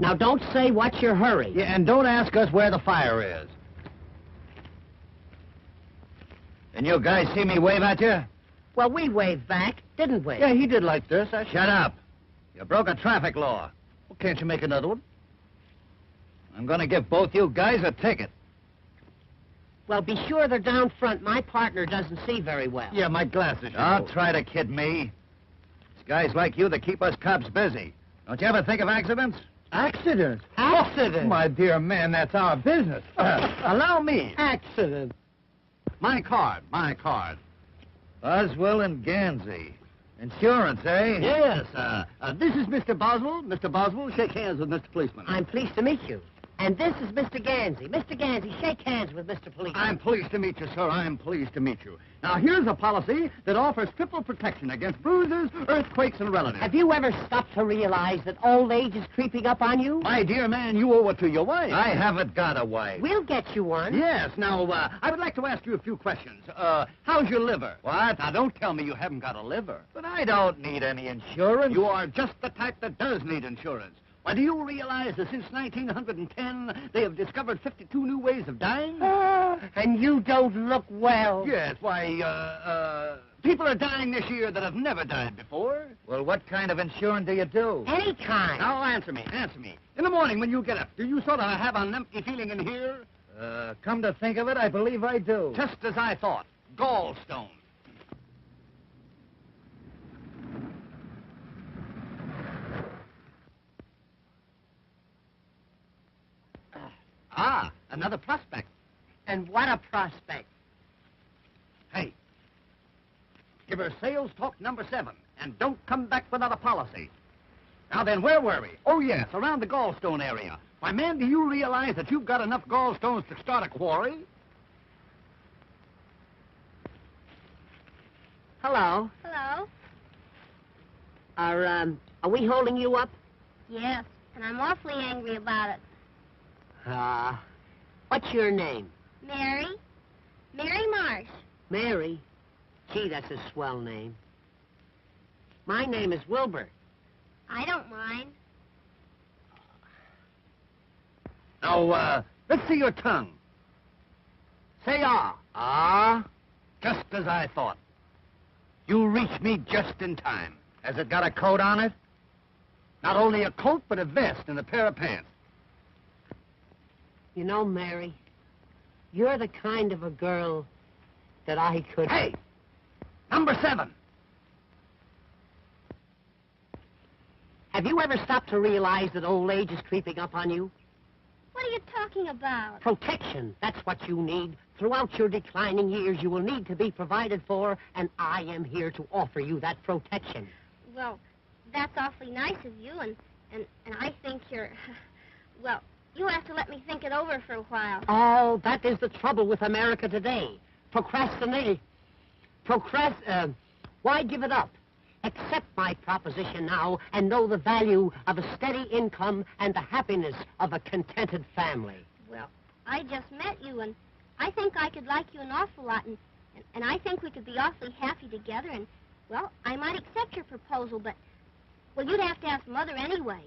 Now, don't say what's your hurry. Yeah, and don't ask us where the fire is. And you guys see me wave at you? Well, we waved back, didn't we? Yeah, he did like this. Shut up. You broke a traffic law. Well, can't you make another one? I'm going to give both you guys a ticket. Well, be sure they're down front. My partner doesn't see very well. Yeah, my glasses. Don't try to kid me. It's guys like you that keep us cops busy. Don't you ever think of accidents? Accidents? Accident? My dear man, that's our business. Allow me. Accident. My card. Boswell and Ganzy. Insurance, eh? Yes, this is Mr. Boswell. Mr. Boswell, shake hands with Mr. Policeman. I'm pleased to meet you. And this is Mr. Ganzy. Mr. Ganzy, shake hands with Mr. Policeman. I'm pleased to meet you, sir. I'm pleased to meet you. Now, here's a policy that offers triple protection against bruises, earthquakes, and relatives. Have you ever stopped to realize that old age is creeping up on you? My dear man, you owe it to your wife. I haven't got a wife. We'll get you one. Yes. Now, I would like to ask you a few questions. How's your liver? What? Now, don't tell me you haven't got a liver. But I don't need any insurance. You are just the type that does need insurance. Why, do you realize that since 1910, they have discovered 52 new ways of dying? And you don't look well. Yes, why, people are dying this year that have never died before. Well, what kind of insurance do you do? Any kind. Now, answer me. In the morning when you get up, do you sort of have an empty feeling in here? Come to think of it, I believe I do. Just as I thought. Gallstones. Another prospect. And what a prospect. Hey, give her sales talk number 7, and don't come back without a policy. Now then, where were we? Oh, yes, around the gallstone area. Why, man, do you realize that you've got enough gallstones to start a quarry? Hello. Hello? Are we holding you up? Yes, and I'm awfully angry about it. What's your name? Mary Marsh. Mary? Gee, that's a swell name. My name is Wilbur. I don't mind. Now, let's see your tongue. Say ah. Ah? Just as I thought. You reached me just in time. Has it got a coat on it? Not only a coat, but a vest and a pair of pants. You know, Mary, you're the kind of a girl that I could... Hey! Number 7. Have you ever stopped to realize that old age is creeping up on you? What are you talking about? Protection. That's what you need. Throughout your declining years, you will need to be provided for, and I am here to offer you that protection. Well, that's awfully nice of you, and I think you're... Well, you have to let me think it over for a while. Oh, that is the trouble with America today. Why give it up? Accept my proposition now and know the value of a steady income and the happiness of a contented family. Well, I just met you, and I think I could like you an awful lot, and I think we could be awfully happy together, and, well, I might accept your proposal, but, well, you'd have to ask Mother anyway.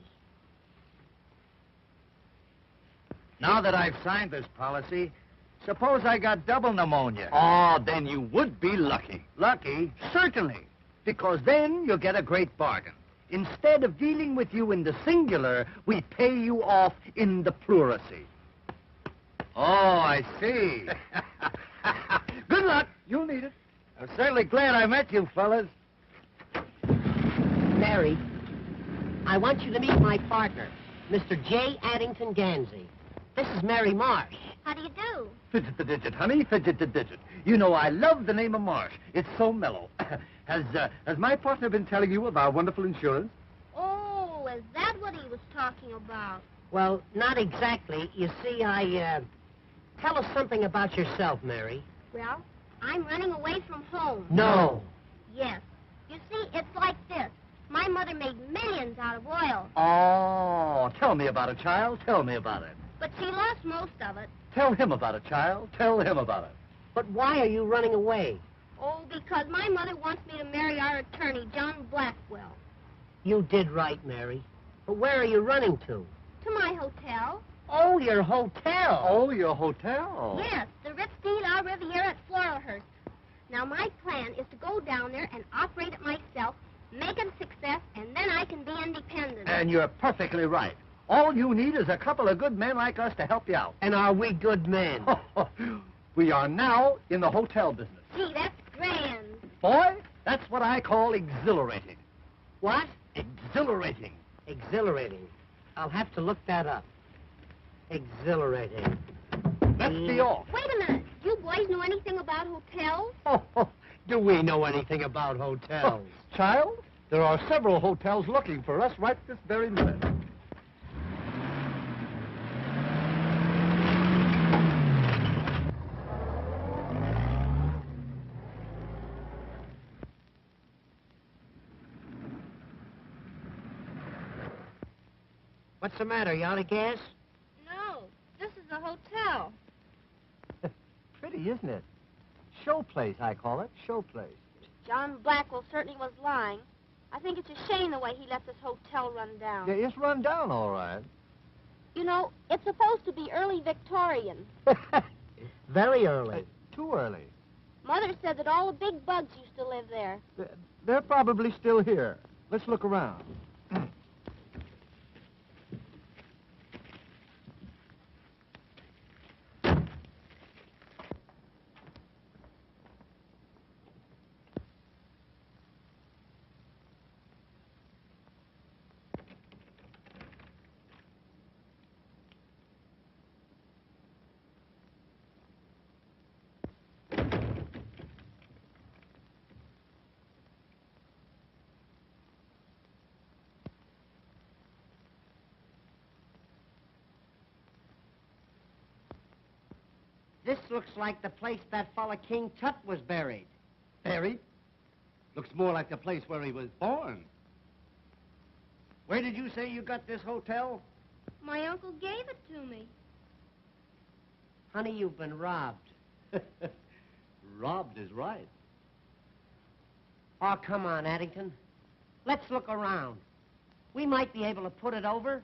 Now that I've signed this policy, suppose I got double pneumonia. Oh, then you would be lucky. Lucky? Certainly, because then you'll get a great bargain. Instead of dealing with you in the singular, we pay you off in the pluracy. Oh, I see. Good luck. You'll need it. I'm certainly glad I met you, fellas. Mary, I want you to meet my partner, Mr. J. Addington Ganzy. This is Mary Marsh. How do you do? Fidget the digit, honey. Fidget the digit. You know, I love the name of Marsh. It's so mellow. Has my partner been telling you of our wonderful insurance? Oh, is that what he was talking about? Well, not exactly. You see, Tell us something about yourself, Mary. Well, I'm running away from home. No. Yes. You see, it's like this. My mother made millions out of oil. Oh, tell me about it, child. Tell me about it. But she lost most of it. Tell him about it, child. Tell him about it. But why are you running away? Oh, because my mother wants me to marry our attorney, John Blackwell. You did right, Mary. But where are you running to? To my hotel. Oh, your hotel. Oh, your hotel. Yes, the Ritz-Dean Au Riviera at Floralhurst. Now, my plan is to go down there and operate it myself, make it a success, and then I can be independent. And you're perfectly right. All you need is a couple of good men like us to help you out. And are we good men? We are now in the hotel business. Gee, that's grand. Boy, that's what I call exhilarating. What? Exhilarating. Exhilarating. I'll have to look that up. Exhilarating. Let's be off. Wait a minute. Do you boys know anything about hotels? Do we know anything about hotels? Child, there are several hotels looking for us right this very minute. What's the matter? You out of gas? No, this is a hotel. Pretty, isn't it? Show place, I call it. Show place. John Blackwell certainly was lying. I think it's a shame the way he let this hotel run down. Yeah, it's run down all right. You know, it's supposed to be early Victorian. Very early. Too early. Mother said that all the big bugs used to live there. They're probably still here. Let's look around. This looks like the place that fella King Tut was buried. Buried? Looks more like the place where he was born. Where did you say you got this hotel? My uncle gave it to me. Honey, you've been robbed. Robbed is right. Oh, come on, Addington. Let's look around. We might be able to put it over.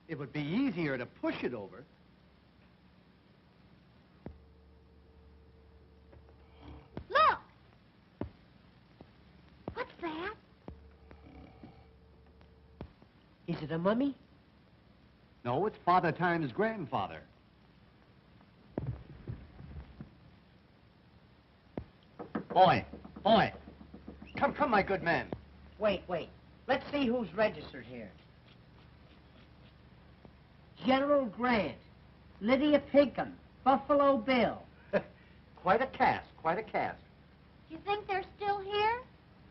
It would be easier to push it over. Look! What's that? Is it a mummy? No, it's Father Time's grandfather. Boy, come, my good man. Wait. Let's see who's registered here. General Grant, Lydia Pinkham, Buffalo Bill. Quite a cast. You think they're still here?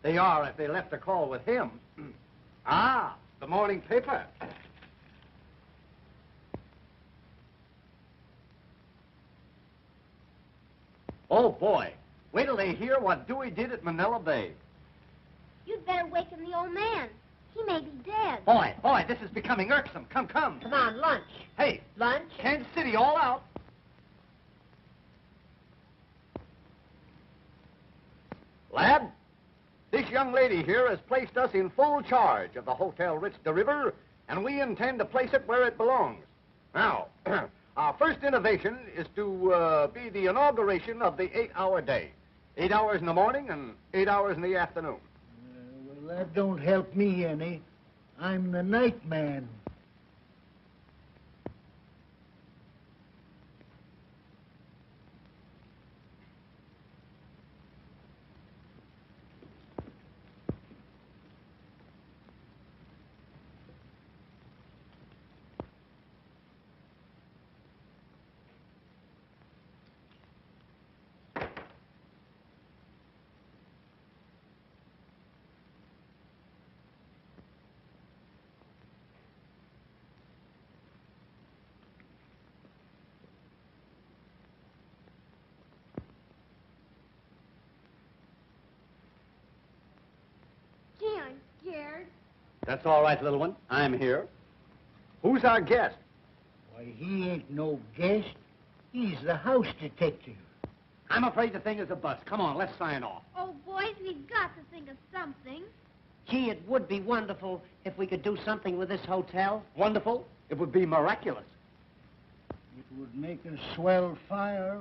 They are if they left a call with him. Ah, the morning paper. Oh, boy. Wait till they hear what Dewey did at Manila Bay. You'd better waken the old man. He may be dead. Boy, this is becoming irksome. Come. Come on, lunch. Hey, Lunch? Kansas City all out. Lad, this young lady here has placed us in full charge of the Hotel Ritz de River, and we intend to place it where it belongs. Now, our first innovation is to be the inauguration of the 8-hour day. 8 hours in the morning and 8 hours in the afternoon. Well, that don't help me any. I'm the night man. Gee, I'm scared. That's all right, little one. I'm here. Who's our guest? Why, he ain't no guest. He's the house detective. I'm afraid the thing is a bust. Come on, let's sign off. Oh, boys, we've got to think of something. Gee, it would be wonderful if we could do something with this hotel. Wonderful. It would be miraculous. It would make a swell fire.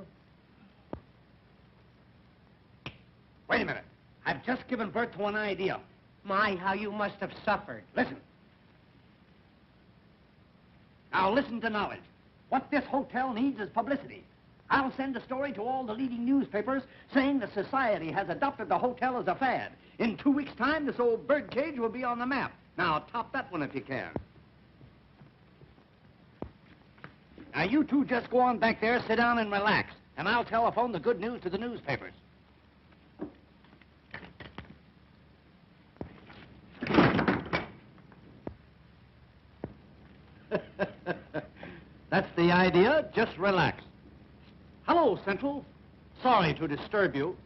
Wait a minute. I've just given birth to an idea. My, how you must have suffered. Listen. Now listen to knowledge. What this hotel needs is publicity. I'll send a story to all the leading newspapers saying the society has adopted the hotel as a fad. In 2 weeks' time, this old birdcage will be on the map. Now, top that one if you can. Now, you two just go on back there, sit down and relax, and I'll telephone the good news to the newspapers. That's the idea. Just relax. Hello, Central. Sorry to disturb you.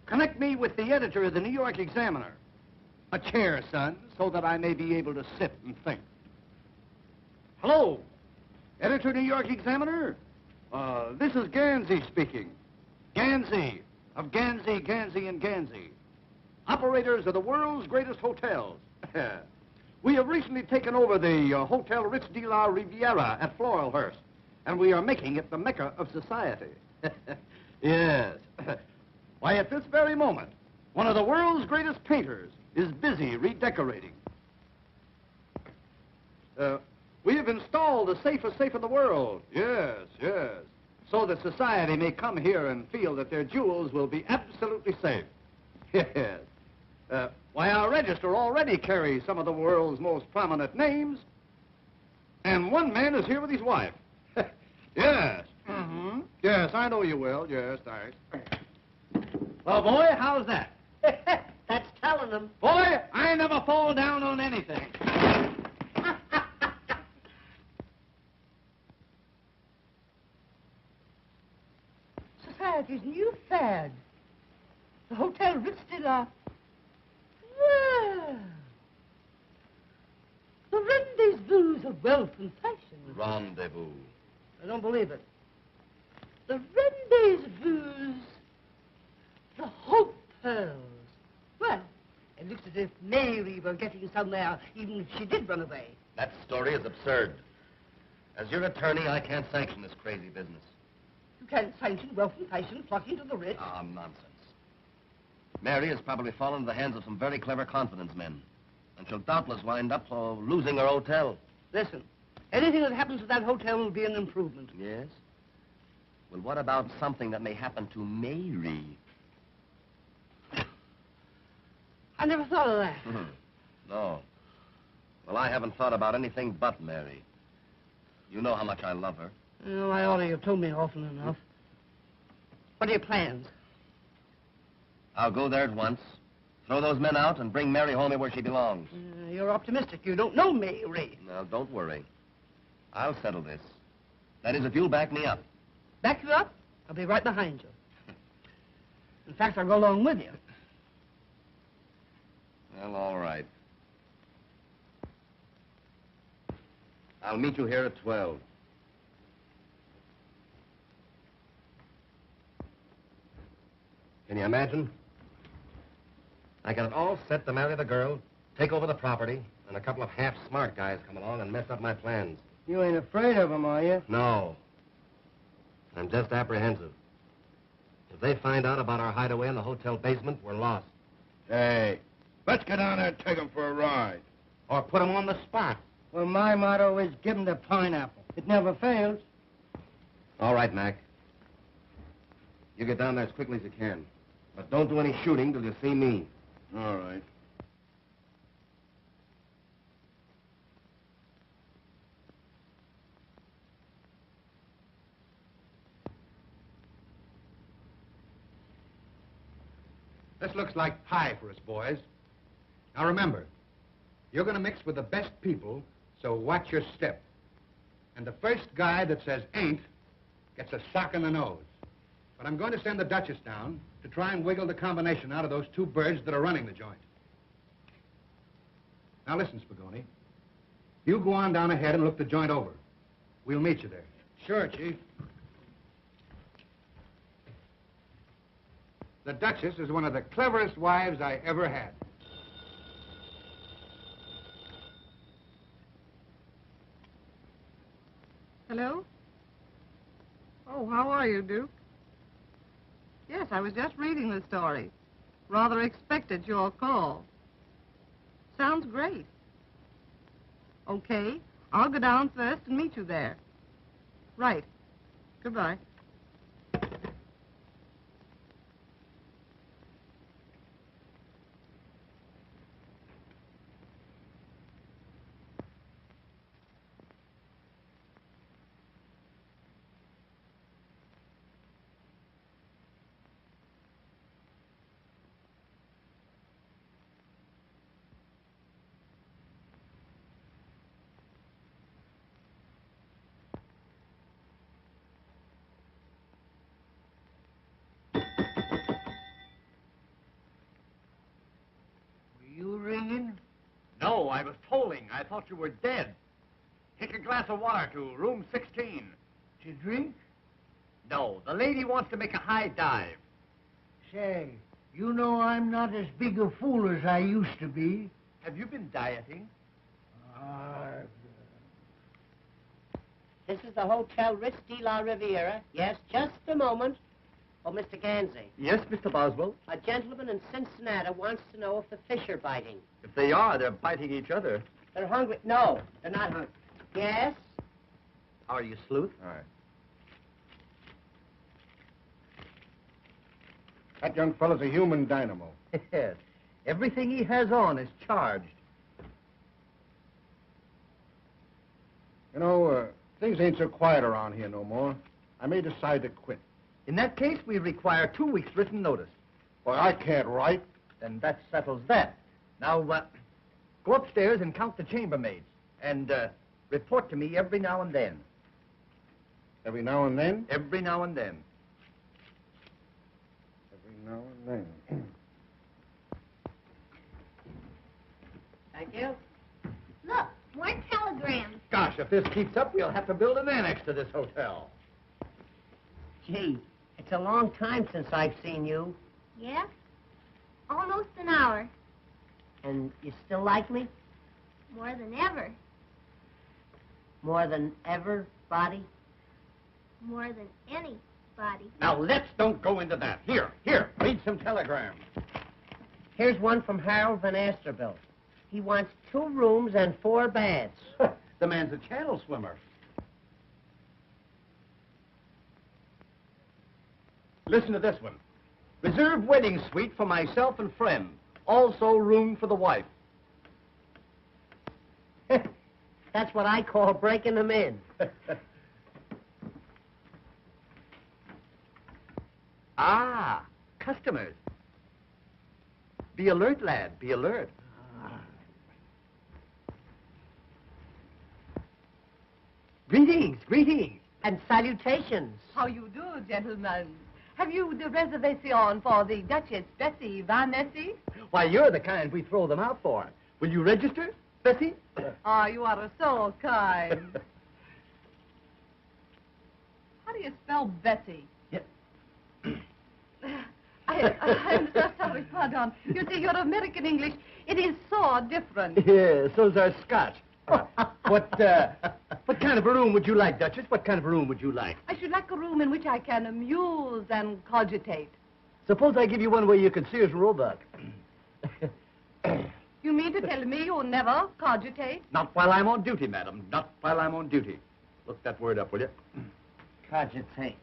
Connect me with the editor of the New York Examiner. A chair, son, so that I may be able to sit and think. Hello, editor, New York Examiner. This is Ganzy speaking. Ganzy, of Ganzy, Ganzy, and Ganzy. Operators of the world's greatest hotels. We have recently taken over the Hotel Ritz de la Riviera at Floralhurst, and we are making it the mecca of society. Yes. Why, at this very moment, one of the world's greatest painters is busy redecorating. We have installed the safest safe in the world. Yes, yes. So that society may come here and feel that their jewels will be absolutely safe. Yes. Why, our register already carries some of the world's most prominent names. And one man is here with his wife. Yes. Mm-hmm. Yes, I know you will. Yes, thanks. Well, boy, how's that? That's telling them. Boy, I never fall down on anything. Society's new fad. The Hotel Ritz de la... Well... The rendezvous of wealth and fashion. Rendezvous. I don't believe it. The rendezvous... The hotels. Well, it looks as if Mary were getting somewhere, even if she did run away. That story is absurd. As your attorney, I can't sanction this crazy business. You can't sanction wealth and fashion flocking to the Ritz. Ah, nonsense. Mary has probably fallen into the hands of some very clever confidence men, and she'll doubtless wind up losing her hotel. Listen, anything that happens to that hotel will be an improvement. Yes? Well, what about something that may happen to Mary? I never thought of that. No. Well, I haven't thought about anything but Mary. You know how much I love her. Oh, I ought to have told me often enough. What are your plans? I'll go there at once, throw those men out, and bring Mary home where she belongs. You're optimistic. You don't know Mary. Now, don't worry. I'll settle this. That is, if you'll back me up. Back you up? I'll be right behind you. In fact, I'll go along with you. Well, all right. I'll meet you here at 12. Can you imagine? I got it all set to marry the girl, take over the property, and a couple of half-smart guys come along and mess up my plans. You ain't afraid of them, are you? No. I'm just apprehensive. If they find out about our hideaway in the hotel basement, we're lost. Hey, let's get down there and take them for a ride. Or put them on the spot. Well, my motto is give them the pineapple. It never fails. All right, Mac. You get down there as quickly as you can. But don't do any shooting till you see me. All right. This looks like pie for us, boys. Now remember, you're going to mix with the best people, so watch your step. And the first guy that says ain't gets a sock in the nose. But I'm going to send the Duchess down to try and wiggle the combination out of those two birds that are running the joint. Now listen, Spagoni. You go on down ahead and look the joint over. We'll meet you there. Sure, Chief. The Duchess is one of the cleverest wives I ever had. Hello? Oh, how are you, Duke? Yes, I was just reading the story. Rather expected your call. Sounds great. Okay, I'll go down first and meet you there. Right. Goodbye. No, I was tolling. I thought you were dead. Take a glass of water to room 16. To drink? No, the lady wants to make a high dive. Say, you know I'm not as big a fool as I used to be. Have you been dieting? This is the Hotel Ritz de la Riviera. Yes, just a moment. Oh, Mr. Ganzy. Yes, Mr. Boswell. A gentleman in Cincinnati wants to know if the fish are biting. If they are, they're biting each other. They're hungry. No, they're not hungry. Yes? Are you, Sleuth? All right. That young fellow's a human dynamo. Yes. Everything he has on is charged. You know, things ain't so quiet around here no more. I may decide to quit. In that case, we require 2 weeks' written notice. Boy, I can't write. Then that settles that. Now, go upstairs and count the chambermaids. And report to me every now and then. Every now and then? Every now and then. Every now and then. Thank you. Look, more telegrams. Gosh, if this keeps up, we'll have to build an annex to this hotel. Gee, it's a long time since I've seen you. Yeah? Almost an hour. And you still like me? More than ever. More than ever, Body? More than anybody. Now, let's don't go into that. Here, read some telegrams. Here's one from Harold Van Asterbilt. He wants 2 rooms and 4 baths. The man's a channel swimmer. Listen to this one. Reserve wedding suite for myself and friend. Also room for the wife. That's what I call breaking them in. Ah, customers. Be alert, lad, be alert. Greetings, greetings. And salutations. How you do, gentlemen? Have you the reservation for the Duchess Bessie Van Essie? Why, you're the kind we throw them out for. Will you register, Bessie? Ah, you are so kind. How do you spell Bessie? Yeah. I'm so sorry, pardon. You see, your American English, it is so different. Yeah, so's our Scotch. What kind of a room would you like, Duchess? What kind of a room would you like? I should like a room in which I can amuse and cogitate. Suppose I give you one where you can Sears and Roebuck. You mean to tell me you never cogitate? Not while I'm on duty, madam. Not while I'm on duty. Look that word up, will you? Cogitate.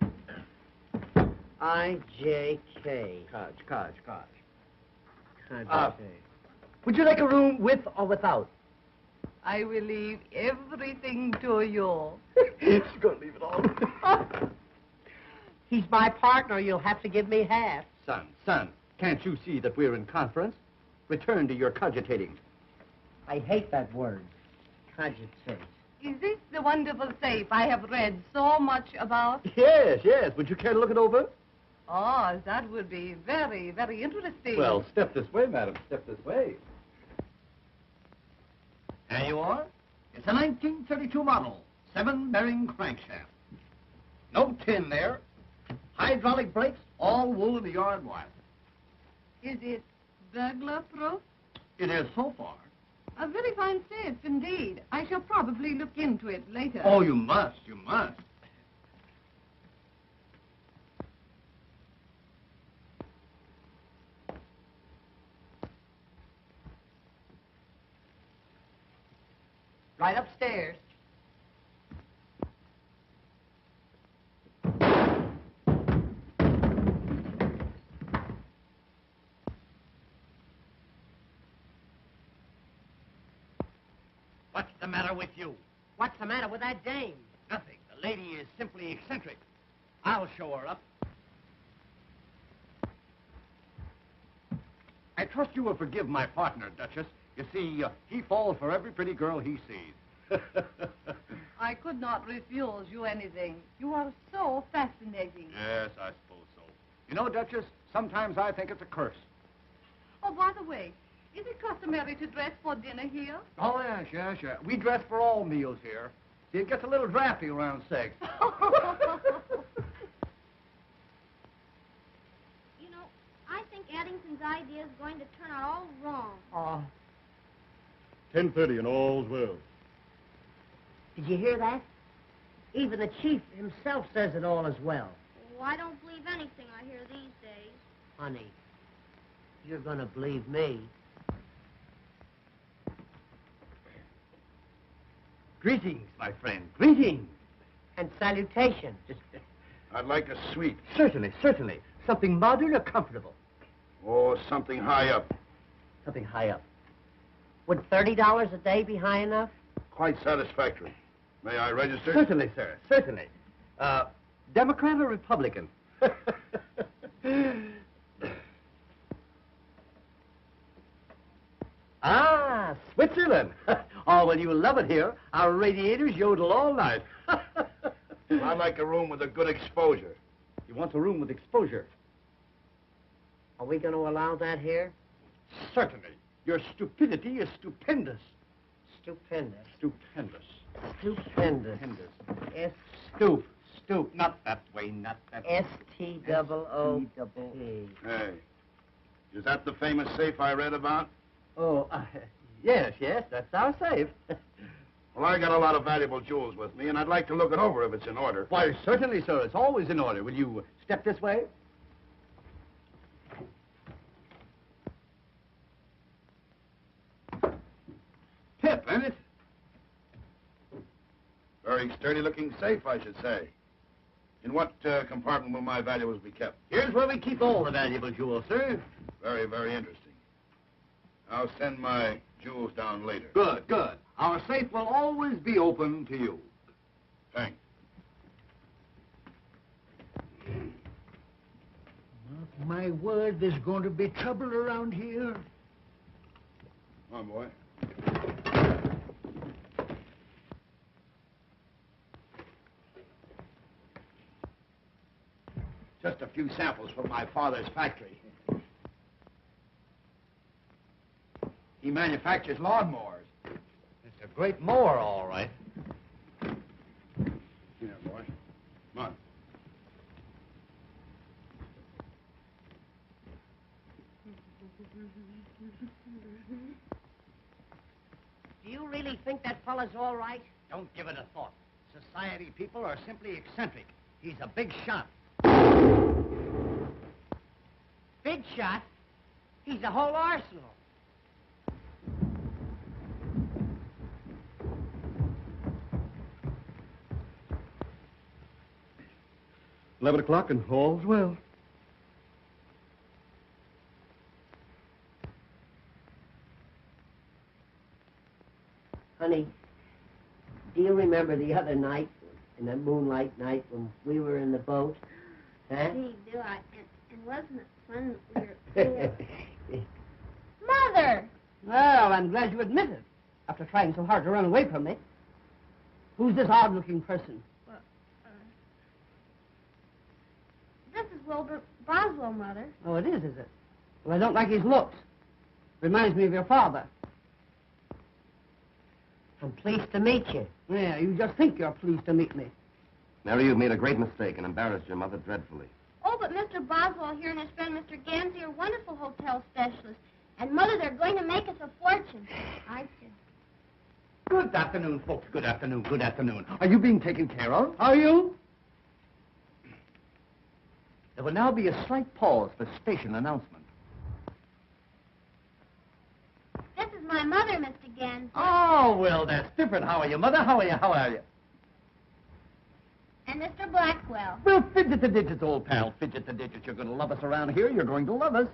I-J-K. Codge. Cogitate. Would you like a room with or without? I will leave everything to you. She's going to leave it all. He's my partner. You'll have to give me half. Son, can't you see that we're in conference? Return to your cogitating. I hate that word. Cogitate. Is this the wonderful safe I have read so much about? Yes. Would you care to look it over? Oh, that would be very, very interesting. Well, step this way, madam. Step this way. There you are. It's a 1932 model, 7-bearing crankshaft. No tin there. Hydraulic brakes, all wool of the yard wire. Is it burglar-proof? It is so far. A very fine stitch, indeed. I shall probably look into it later. Oh, you must, you must. Right upstairs. What's the matter with you? What's the matter with that dame? Nothing. The lady is simply eccentric. I'll show her up. I trust you will forgive my partner, Duchess. You see, he falls for every pretty girl he sees. I could not refuse you anything. You are so fascinating. Yes, I suppose so. You know, Duchess, sometimes I think it's a curse. Oh, by the way, is it customary to dress for dinner here? Oh, yes, yes, yes. We dress for all meals here. See, it gets a little drafty around 6. You know, I think Addington's idea is going to turn out all wrong. Oh, 10:30 and all's well. did you hear that? Even the chief himself says it all is well. Oh, I don't believe anything I hear these days. Honey, you're going to believe me. Greetings, my friend. Greetings. And salutations. I'd like a suite. Certainly, certainly. Something modern or comfortable. Or something high up. Something high up. Would $30 a day be high enough? Quite satisfactory. May I register? Certainly, sir. Certainly. Democrat or Republican? Ah, Switzerland. Oh, well, you'll love it here. Our radiators yodel all night. I'd like a room with a good exposure. You want a room with exposure? Are we going to allow that here? Certainly. Your stupidity is stupendous. Stupendous. Stupendous. Stupendous. Stupendous. Stoop. Not that way, not that way. S-T-O-O-P. Hey, is that the famous safe I read about? Oh, yes, that's our safe. Well, I got a lot of valuable jewels with me, and I'd like to look it over if it's in order. Why, certainly, sir. It's always in order. Will you step this way? Pip, ain't it? Very sturdy-looking safe, I should say. In what compartment will my valuables be kept? Here's where we keep all the valuable jewels, sir. Very, very interesting. I'll send my jewels down later. Good. Our safe will always be open to you. Thanks. My word, there's going to be trouble around here. Come on, boy. Just a few samples from my father's factory. He manufactures lawnmowers. It's a great mower, all right. Here, boy. Come on. Do you really think that fella's all right? Don't give it a thought. Society people are simply eccentric. He's a big shot. Big shot? He's a whole arsenal. $11 and all's well. Honey, do you remember the other night, in that moonlight night when we were in the boat? Huh? Gee, do I? And wasn't it fun that we were... Mother! Well, I'm glad you admit it, after trying so hard to run away from me. Who's this odd-looking person? This is Wilbur Boswell, Mother. Oh, it is it? Well, I don't like his looks. Reminds me of your father. I'm pleased to meet you. Yeah, you just think you're pleased to meet me. Mary, you've made a great mistake and embarrassed your mother dreadfully. Oh, but Mr. Boswell here and his friend Mr. Ganzy are wonderful hotel specialists. And, Mother, they're going to make us a fortune, aren't you? Good afternoon, folks. Good afternoon. Good afternoon. Are you being taken care of? Are you? There will now be a slight pause for station announcement. This is my mother, Mr. Ganzy. Oh, well, that's different. How are you, Mother? How are you? How are you? And Mr. Blackwell. Well, fidget the digits, old pal. Fidget the digits. You're going to love us around here. You're going to love us.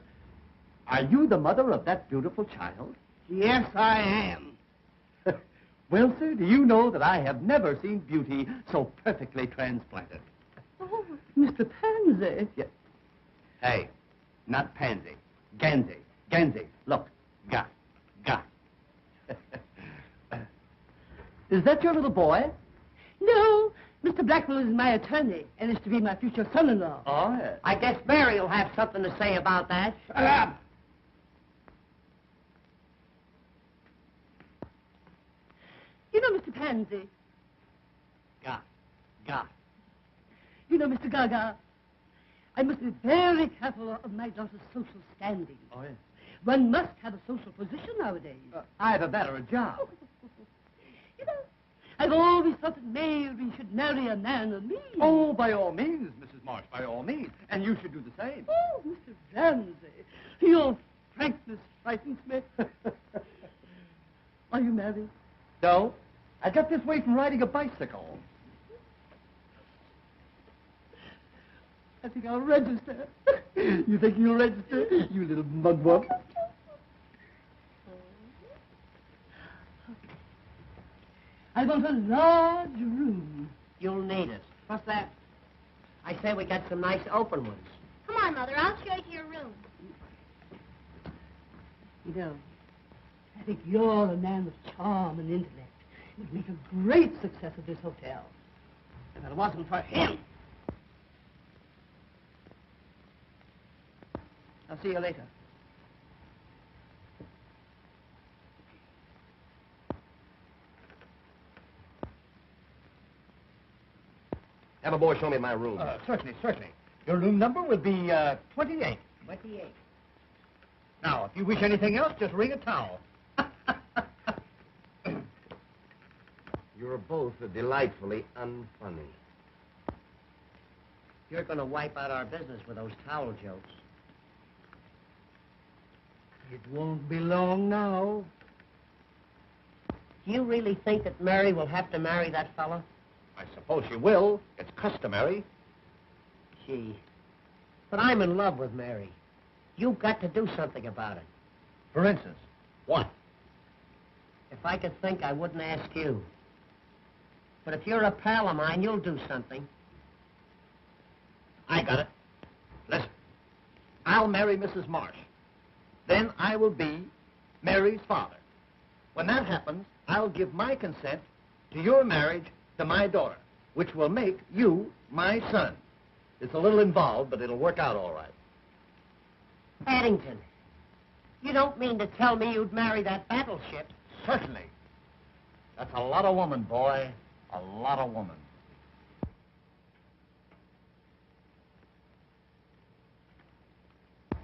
Are you the mother of that beautiful child? Yes, I am. Well, sir, do you know that I have never seen beauty so perfectly transplanted? Oh, Mr. Pansy. Yeah. Hey, not pansy. Ganzy. Ganzy. Look. Ga. Is that your little boy? No, Mr. Blackwell is my attorney and is to be my future son-in-law. Oh, yes. I guess Mary will have something to say about that. Shut up! You know, Mr. Pansy. Ga. You know, Mr. Gaga. I must be very careful of my daughter's social standing. Oh, yes. One must have a social position nowadays. Either that or a job. You know, I've always thought that Mary should marry a man of means. Oh, by all means, Mrs. Marsh, by all means. And you should do the same. Oh, Mr. Ramsey, your frankness frightens me. Are you married? No, I got this way from riding a bicycle. I think I'll register. You think you'll register, you little mugwump? I want a large room. You'll need it. What's that? I say we got some nice open ones. Come on, Mother. I'll show you to your room. You know, I think you're a man of charm and intellect. You'd make a great success of this hotel. If it wasn't for him. I'll see you later. Have a boy show me my room. Certainly. Your room number will be 28. 28. Now, if you wish anything else, just ring a towel. You're both delightfully unfunny. You're going to wipe out our business with those towel jokes. It won't be long now. Do you really think that Mary will have to marry that fella? I suppose you will. It's customary. Gee. But I'm in love with Mary. You've got to do something about it. For instance, what? If I could think, I wouldn't ask you. But if you're a pal of mine, you'll do something. I got it. Listen, I'll marry Mrs. Marsh. Then I will be Mary's father. When that happens, I'll give my consent to your marriage to my daughter, which will make you my son. It's a little involved, but it'll work out all right. Addington, you don't mean to tell me you'd marry that battleship? Certainly. That's a lot of woman, boy. A lot of woman.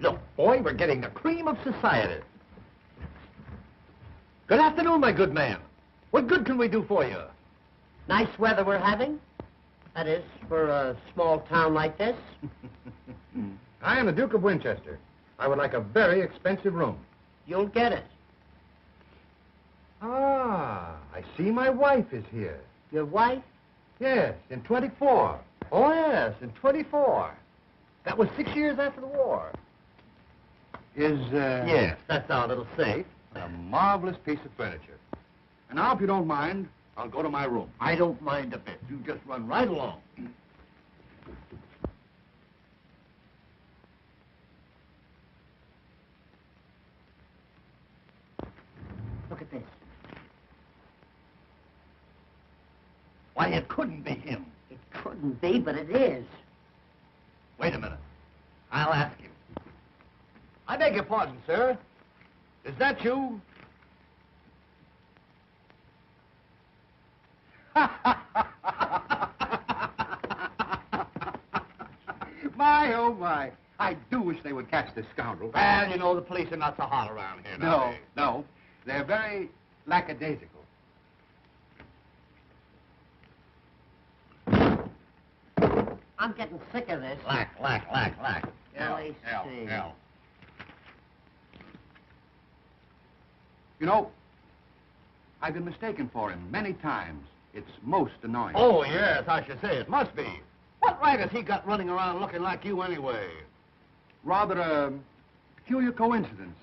Look, boy, we're getting the cream of society. Good afternoon, my good man. What good can we do for you? Nice weather we're having. That is, for a small town like this. I am the Duke of Winchester. I would like a very expensive room. You'll get it. Ah, I see my wife is here. Your wife? Yes, in 24. Oh, yes, in 24. That was 6 years after the war. Yes, that's our little safe. A marvelous piece of furniture. And now, if you don't mind, I'll go to my room. I don't mind a bit. You just run right along. Look at this. Why, it couldn't be him. It couldn't be, but it is. Wait a minute. I'll ask him. I beg your pardon, sir. Is that you? My, oh, my. I do wish they would catch this scoundrel. Well, you know, the police are not so hot around here No, nowadays. no. They're very lackadaisical. I'm getting sick of this. Lack. Really see. L. You know, I've been mistaken for him many times. It's most annoying. Oh, yes, I should say it must be. What right has he got running around looking like you anyway? Rather a peculiar coincidence.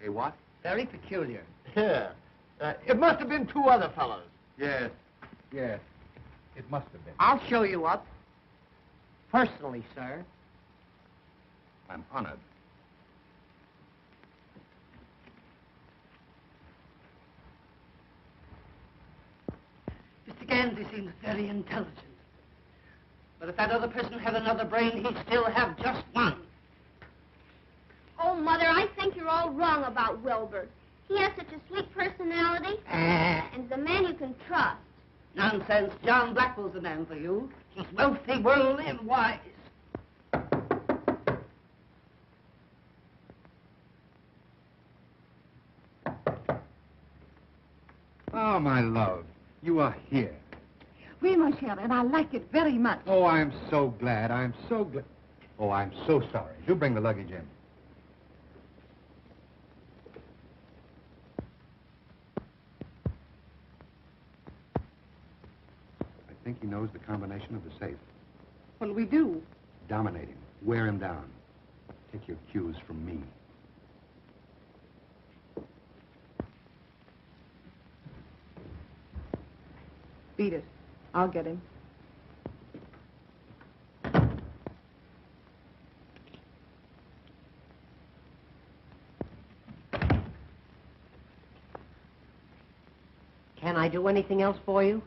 Eh, what? Very peculiar. Yeah. It must have been two other fellows. Yes. It must have been. I'll show you up. Personally, sir. I'm honored. Mr. Ganzy seems very intelligent. But if that other person had another brain, he'd still have just one. Oh, Mother, I think you're all wrong about Wilbur. He has such a sweet personality, and the man you can trust. Nonsense. John Blackwell's the man for you. He's wealthy, worldly, and wise. Oh, my love. You are here. Oui, mon cher, and I like it very much. Oh, I'm so glad. I'm so glad. Oh, I'm so sorry. You bring the luggage in. I think he knows the combination of the safe. What'll we do? Dominate him. Wear him down. Take your cues from me. Beat it. I'll get him. Can I do anything else for you?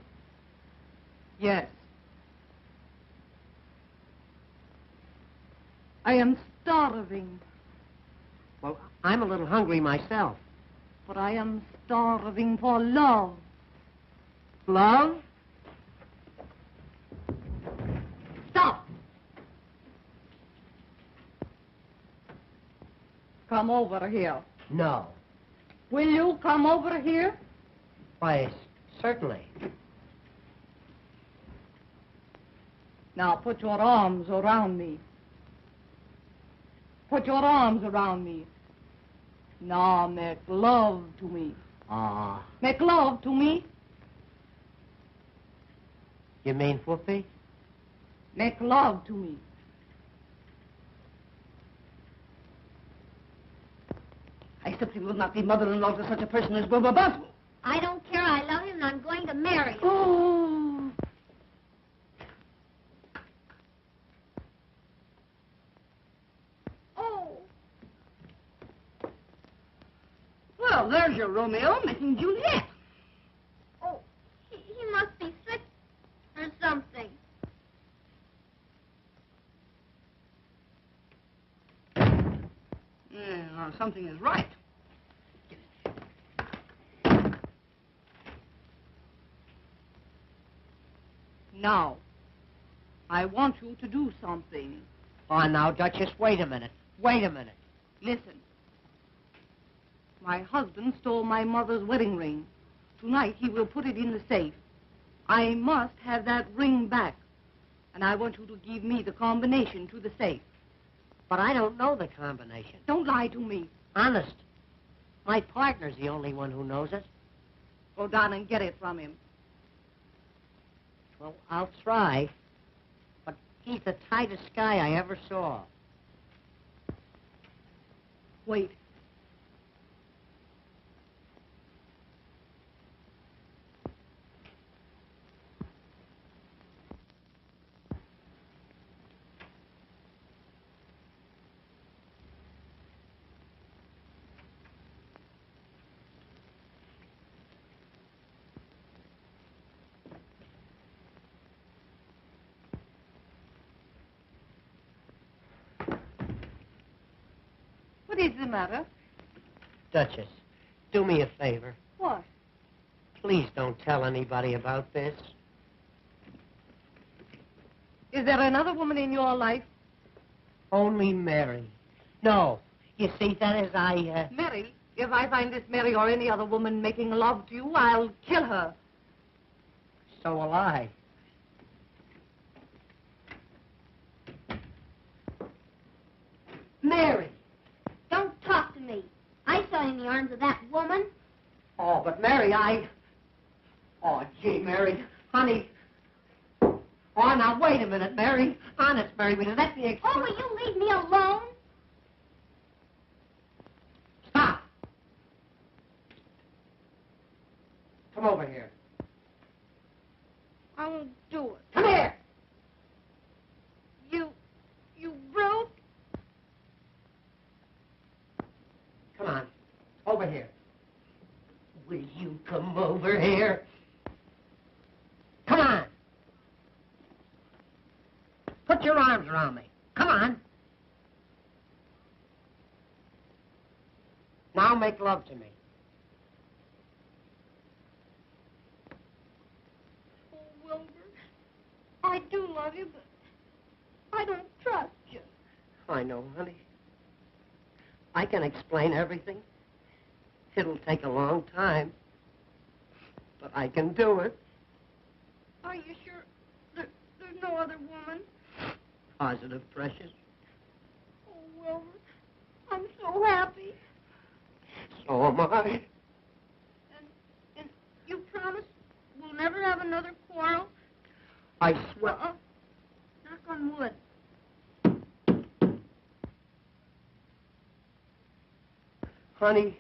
Yes. I am starving, Well, I'm a little hungry myself. but I am starving for love. Love? Stop! Come over here. No. Will you come over here? Why, certainly. Now put your arms around me. Put your arms around me. Now make love to me. Make love to me. You mean whoopee? Make love to me. I simply will not be mother-in-law to such a person as Wilbur Boswell. I don't care. I love him, and I'm going to marry him. Oh. Oh. Well, there's your Romeo meeting Juliet. Oh, he must be sick or something. Yeah, something is right. Now, I want you to do something. Oh, now, Duchess, wait a minute. Wait a minute. Listen. My husband stole my mother's wedding ring. Tonight he will put it in the safe. I must have that ring back. And I want you to give me the combination to the safe. But I don't know the combination. Don't lie to me. Honest. My partner's the only one who knows it. Go down and get it from him. Well, I'll try. But he's the tightest guy I ever saw. Wait. What is the matter? Duchess, do me a favor. What? Please don't tell anybody about this. Is there another woman in your life? Only Mary. No. You see, that is, Mary, if I find this Mary or any other woman making love to you, I'll kill her. So will I. Mary, don't talk to me. I saw you in the arms of that woman. Oh, but Mary, Oh, gee, Mary. Honey. Oh, now, wait a minute, Mary. Honest, Mary, will you let me explain? Oh, will you leave me alone? Stop. Come over here. I won't do it. Come here. You brute. Come on. Over here. Will you come over here? Come on. Put your arms around me. Come on. Now make love to me. Oh, Wilbur, I do love you, but I don't trust you. I know, honey. I can explain everything. It'll take a long time, but I can do it. Are you sure there's no other woman? Positive, precious. Oh, Wilbur, I'm so happy. So am I. And you promise we'll never have another quarrel? I swear. Knock on wood. Honey,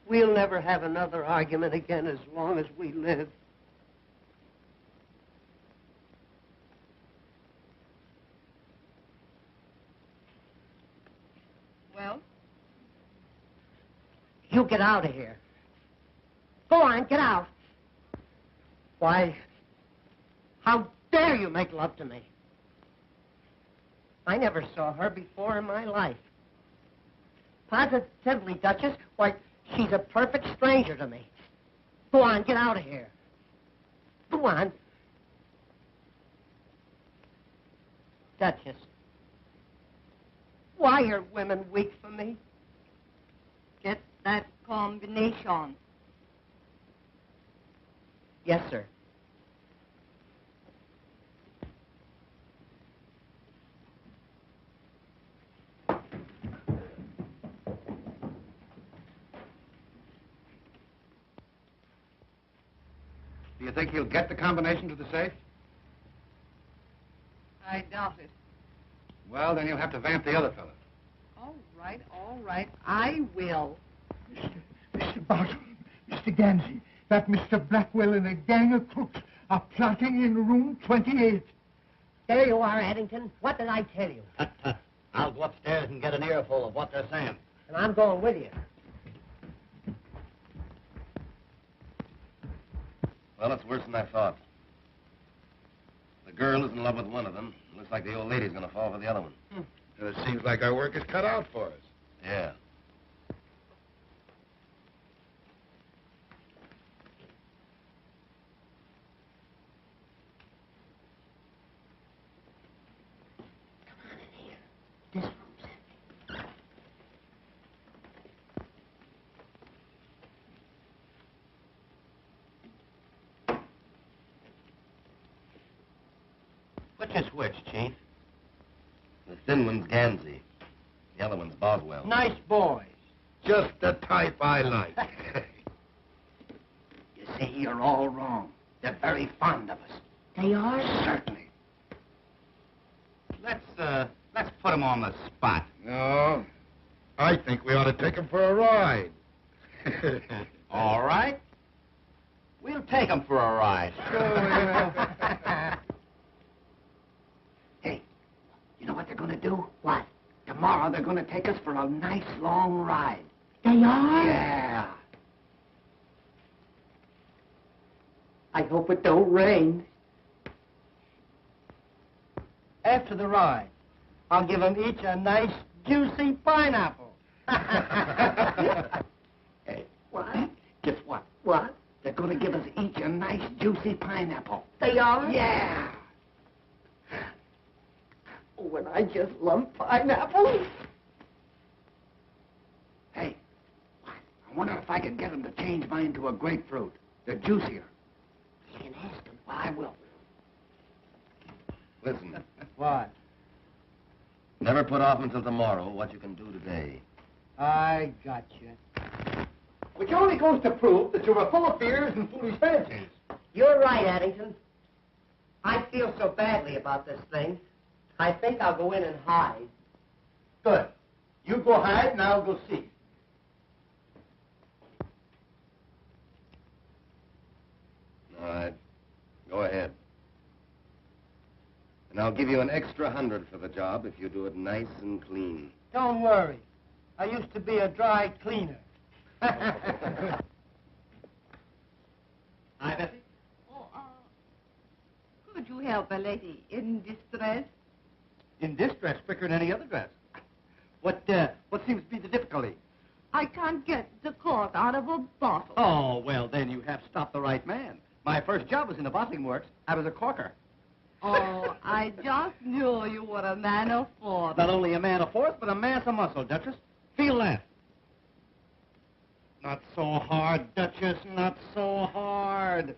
we'll never have another argument again as long as we live. Well? You get out of here. Go on, get out. Why, how dare you make love to me? I never saw her before in my life. Positively, Duchess, why, she's a perfect stranger to me. Go on, get out of here. Go on. Duchess, why are women weak for me? Get that combination. Yes, sir. Do you think he'll get the combination to the safe? I doubt it. Well, then you'll have to vamp the other fella. All right. I will. Mr. Boswell, Mr. Ganzy, that Mr. Blackwell and a gang of crooks are plotting in room 28. There you are, Addington. What did I tell you? I'll go upstairs and get an earful of what they're saying. And I'm going with you. Well, it's worse than I thought. The girl is in love with one of them. Looks like the old lady's going to fall for the other one. And it seems like our work is cut out for us. Yeah. This room's empty. Which is which, Chief? The thin one's Ganzy. The other one's Boswell. Nice boys. Just the type I like. You see, you're all wrong. They're very fond of us. They are? Certainly. Let's put them on the spot. No, I think we ought to take him for a ride. All right. We'll take them for a ride. Hey, you know what they're going to do? What? Tomorrow they're going to take us for a nice long ride. They are? Yeah. I hope it don't rain. After the ride, I'll give them each a nice, juicy pineapple. Hey, what? Guess what? What? They're going to give us each a nice, juicy pineapple. They are? Yeah. Oh, and I just love pineapples. wonder if I can get him to change mine to a grapefruit. They're juicier. You can ask him. Well, I will. Listen, What? never put off until tomorrow what you can do today. I got you. Which only goes to prove that you are full of fears and foolish fancies. You're right, Addington. I feel so badly about this thing. I think I'll go in and hide. Good. You go hide, and I'll go seek. All right. Go ahead. And I'll give you an extra 100 for the job if you do it nice and clean. Don't worry. I used to be a dry cleaner. Hi, Bessie. Oh, could you help a lady in distress? In this dress, quicker than any other dress. What seems to be the difficulty? I can't get the cork out of a bottle. Oh, well, then you have stopped the right man. My first job was in the bottling works. I was a corker. Oh, I just knew you were a man of force. Not only a man of force, but a mass of muscle, Duchess. Feel that. Not so hard, Duchess, not so hard.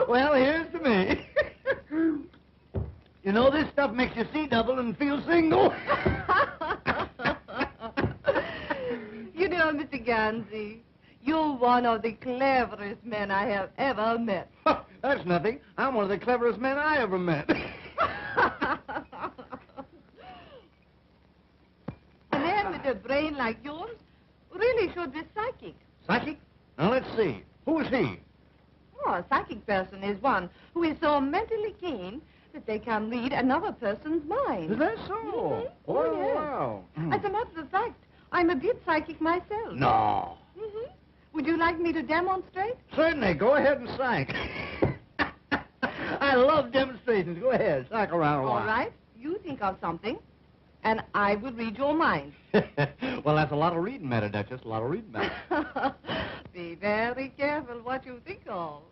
Well, here's to me. You know, this stuff makes you see double and feel single. You know, Mr. Ganzy, you're one of the cleverest men I have ever met. That's nothing. I'm one of the cleverest men I ever met. A man with a brain like yours really should be psychic. Psychic? Now, let's see. Who is he? Oh, a psychic person is one who is so mentally keen that they can read another person's mind. Is that so? Mhm. Oh, yes. wow. As a matter of fact, I'm a bit psychic myself. No. Mm-hmm. Would you like me to demonstrate? Certainly. Go ahead and psych. I love demonstrations. Go ahead. Psych around a while. All right. You think of something, and I will read your mind. Well, that's a lot of reading matter, Duchess. A lot of reading matter. Be very careful what you think of.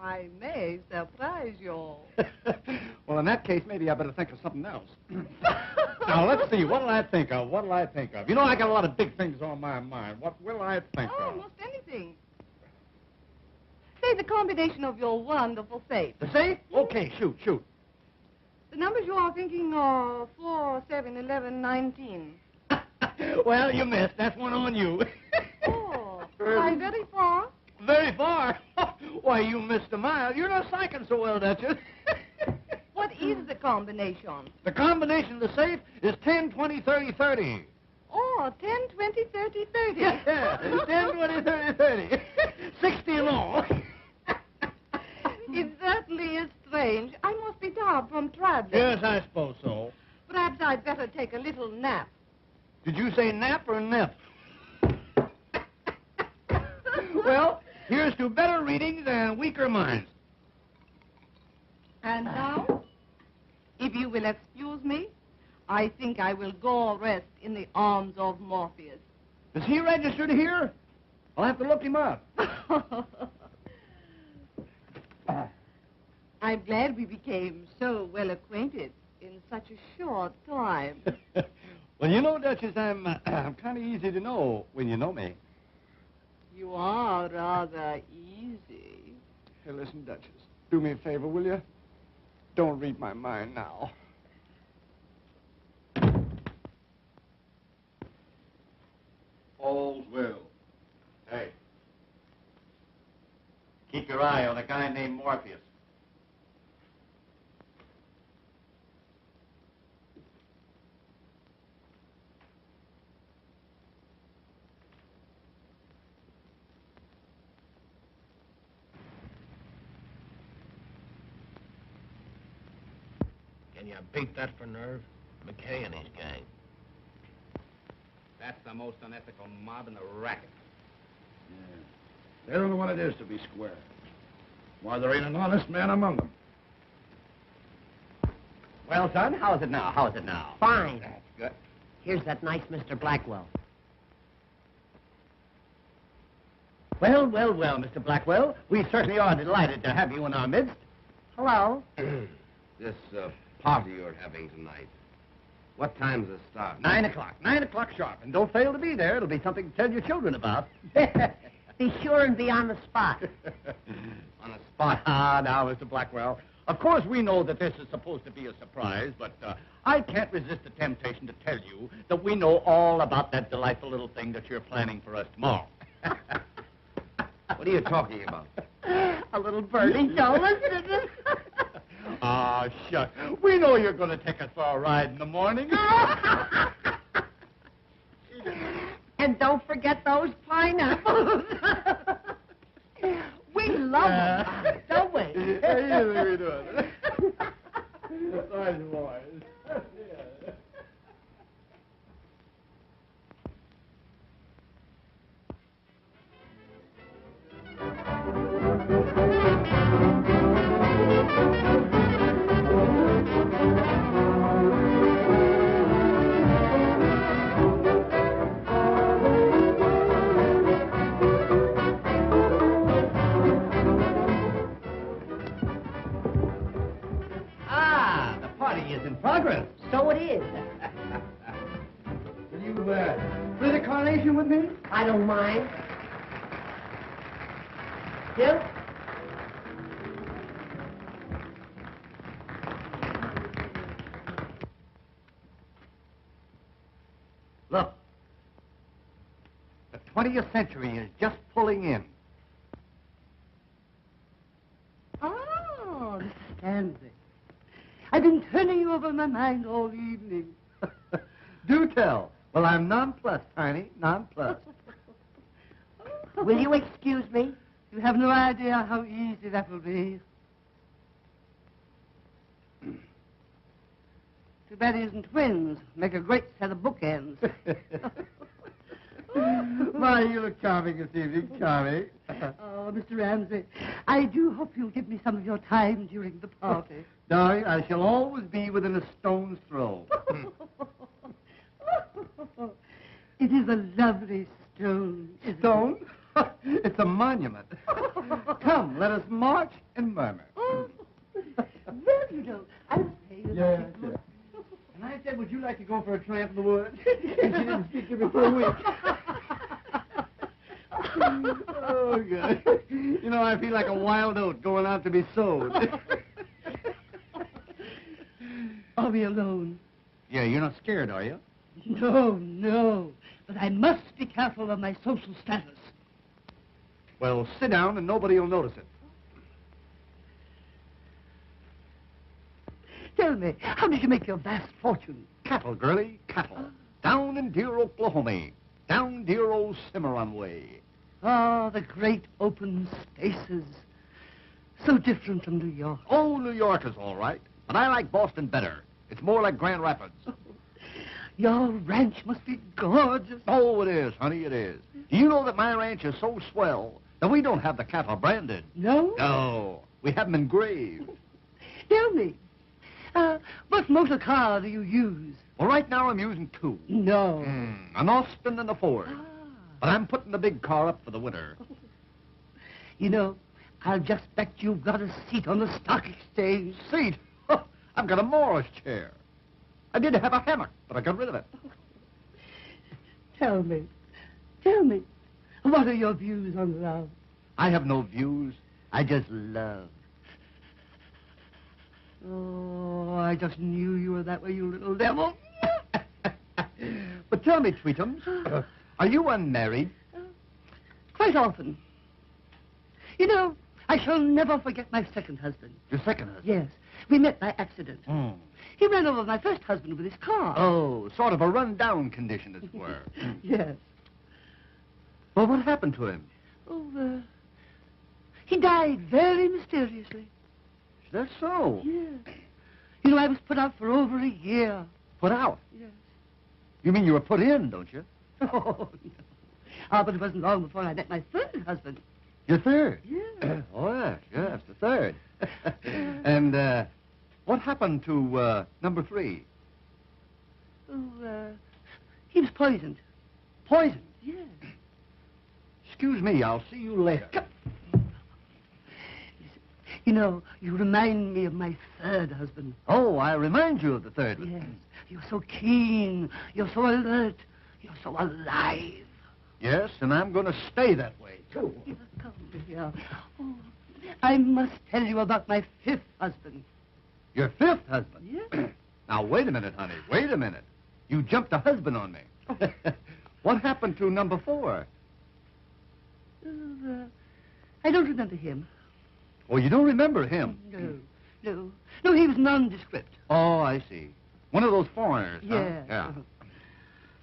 I may surprise you. Well, in that case, maybe I better think of something else. Now, let's see. What'll I think of? What'll I think of? You know, I got a lot of big things on my mind. What will I think of? Almost anything. Say the combination of your wonderful safe. The safe? Okay, shoot. The numbers you are thinking are 4, 7, 11, 19. Well, you missed. That's one on you. Oh, am I very far? Very far. Why, you missed a mile. You're not psyching so well, Duchess. What is the combination? The combination of the safe is 10, 20, 30, 30. Oh, 10, 20, 30, 30. Yeah, 10, 20, 30, 30. 60 in all. It certainly is strange. I must be tired from traveling. Yes, I suppose so. Perhaps I'd better take a little nap. Did you say nap or nip? Well, here's to better readings and weaker minds. And now, if you will excuse me, I think I will go rest in the arms of Morpheus. Is he registered here? I'll have to look him up. I'm glad we became so well acquainted in such a short time. Well, you know, Duchess, I'm kind of easy to know when you know me. You are rather easy. Hey, listen, Duchess, do me a favor, will you? Don't read my mind now. All's well. Hey. Keep your eye on a guy named Morpheus. Can you beat that for nerve? McKay and his gang. That's the most unethical mob in the racket. Yeah. They don't know what it is to be square. Why, there ain't an honest man among them. Well, son, how's it now? How's it now? Fine. That's good. Here's that nice Mr. Blackwell. Well, well, well, Mr. Blackwell. We certainly are delighted to have you in our midst. Hello. This party you're having tonight, what time's the start? 9 o'clock. 9 o'clock sharp. And don't fail to be there. It'll be something to tell your children about. Be sure and be on the spot. On the spot. Ah, now, Mr. Blackwell. Of course, we know that this is supposed to be a surprise, but I can't resist the temptation to tell you that we know all about that delightful little thing that you're planning for us tomorrow. What are you talking about? A little birdie. Don't listen to this. Ah, shucks. We know you're going to take us for a ride in the morning. And don't forget those pineapples. We love them, don't we? Yeah, we do. Sorry, boys. Progress. So it is. Will you play the carnation with me? I don't mind. Jill? Look. The 20th century is just pulling in. Oh, Mr. Ganzy. I've been turning you over my mind all evening. Do tell. Well, I'm nonplussed, Tiny, nonplussed. Will you excuse me? You have no idea how easy that will be. Too bad he isn't twins. Make a great set of bookends. Why, you look charming this evening, charming. Oh, Mr. Ramsey, I do hope you'll give me some of your time during the party. Darling, I shall always be within a stone's throw. It is a lovely stone, isn't Stone? It's a monument. Come, let us march and murmur. Oh. Well, you know, I'll pay you. Yeah, sure. And I said, would you like to go for a tramp in the woods? And she didn't speak to me for a week. Oh, good. You know, I feel like a wild oat going out to be sowed. Are we alone? Yeah, you're not scared, are you? No, no. But I must be careful of my social status. Well, sit down and nobody will notice it. Tell me, how did you make your vast fortune? Cattle, girlie, cattle. Down in dear Oklahoma. Down dear old Cimarron way. Ah, the great open spaces. So different from New York. Oh, New York is all right. But I like Boston better. It's more like Grand Rapids. Your ranch must be gorgeous. Oh, it is, honey, it is. Do you know that my ranch is so swell that we don't have the cattle branded? No? No. We have them engraved. Tell me, what motor car do you use? Well, right now I'm using two. No. An Austin and a Ford. Ah. But I'm putting the big car up for the winter. You know, I'll just bet you've got a seat on the stock exchange. Seat? I've got a Morris chair. I did have a hammock, but I got rid of it. Tell me, what are your views on love? I have no views. I just love. Oh, I just knew you were that way, you little devil. But tell me, Tweetums, are you unmarried? Quite often. You know, I shall never forget my second husband. Your second husband? Yes. We met by accident. Mm. He ran over my first husband with his car. Oh, sort of a run-down condition, as it were. Yes. Well, what happened to him? Oh, he died very mysteriously. Is that so? Yes. You know, I was put out for over a year. Put out? Yes. You mean you were put in, don't you? Oh, no. Ah, but it wasn't long before I met my third husband. Your third? Yes. Oh, yes, the third. And, what happened to, number 3? Oh, he was poisoned. Poison? Yes. excuse me. I'll see you later. You know, you remind me of my third husband. Oh, I remind you of the third one. Yes. You're so keen. You're so alert. You're so alive. Yes, and I'm going to stay that way, too. Yeah, come here. Oh, I must tell you about my fifth husband. Your fifth husband? Yes. Now, wait a minute, honey. Wait a minute. You jumped a husband on me. What happened to number 4? I don't remember him. Oh, you don't remember him? No, he was nondescript. Oh, I see. One of those foreigners, huh? Yes. Yeah.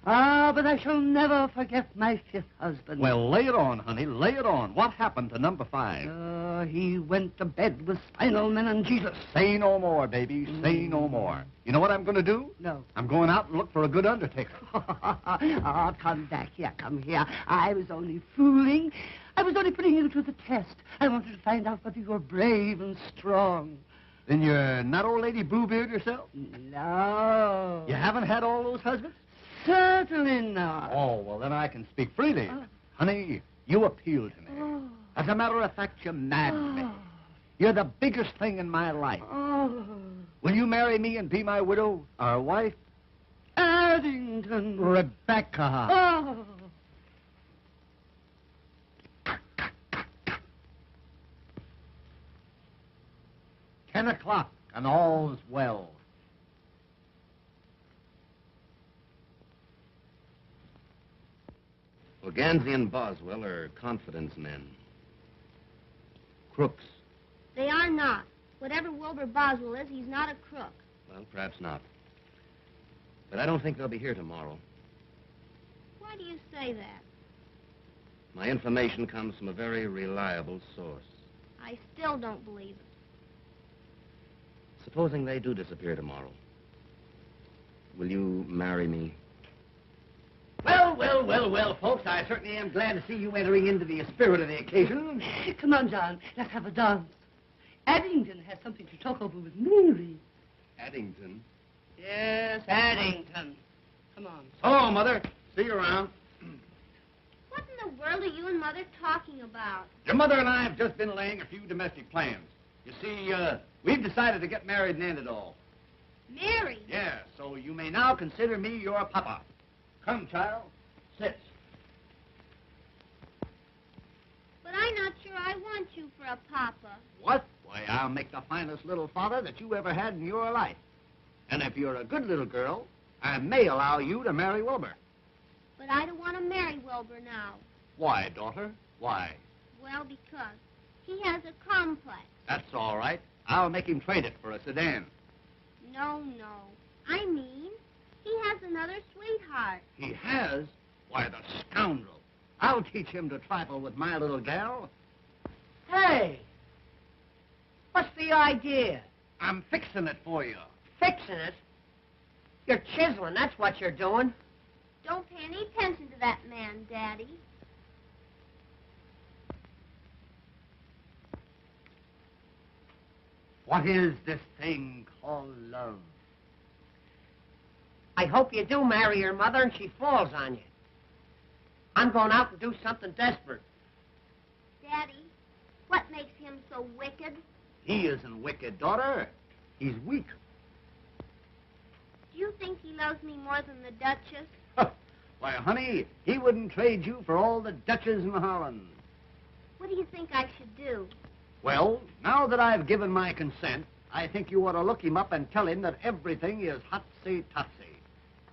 Ah, but I shall never forget my fifth husband. Well, lay it on, honey. Lay it on. What happened to number 5? He went to bed with spinal meningitis. Say no more, baby. Say no more. You know what I'm going to do? No. I'm going out and look for a good undertaker. Oh, come back here, come here. I was only fooling. I was only putting you to the test. I wanted to find out whether you were brave and strong. Then you're not old lady Bluebeard yourself? No. You haven't had all those husbands? Certainly not. Oh, well, then I can speak freely. Honey, you appeal to me. As a matter of fact, you madden me. You're the biggest thing in my life. Will you marry me and be my widow, our wife? Addington. Rebecca. Oh. 10 o'clock, and all's well. Well, Ganzy and Boswell are confidence men. Crooks. They are not. Whatever Wilbur Boswell is, he's not a crook. Well, perhaps not. But I don't think they'll be here tomorrow. Why do you say that? My information comes from a very reliable source. I still don't believe it. Supposing they do disappear tomorrow, will you marry me? Well, folks, I certainly am glad to see you entering into the spirit of the occasion. Come on, John. Let's have a dance. Addington has something to talk over with Mary. Addington? Yes, Addington. Come on. Hello, Mother. See you around. What in the world are you and Mother talking about? Your mother and I have just been laying a few domestic plans. You see, we've decided to get married and end it all. Mary? Yeah, so you may now consider me your papa. Come, child. Sit. But I'm not sure I want you for a papa. What? Why, I'll make the finest little father that you ever had in your life. And if you're a good little girl, I may allow you to marry Wilbur. But I don't want to marry Wilbur now. Why, daughter? Why? Well, because he has a complex. That's all right. I'll make him trade it for a sedan. No. I mean, he has another sweetheart. He has? Why, the scoundrel. I'll teach him to trifle with my little gal. Hey! What's the idea? I'm fixing it for you. Fixing it? You're chiseling, that's what you're doing. Don't pay any attention to that man, Daddy. What is this thing called love? I hope you do marry your mother and she falls on you. I'm going out and do something desperate. Daddy, what makes him so wicked? He isn't wicked, daughter. He's weak. Do you think he loves me more than the Duchess? Why, honey, he wouldn't trade you for all the Dutches in Holland. What do you think I should do? Well, now that I've given my consent, I think you ought to look him up and tell him that everything is hotsy-totsy.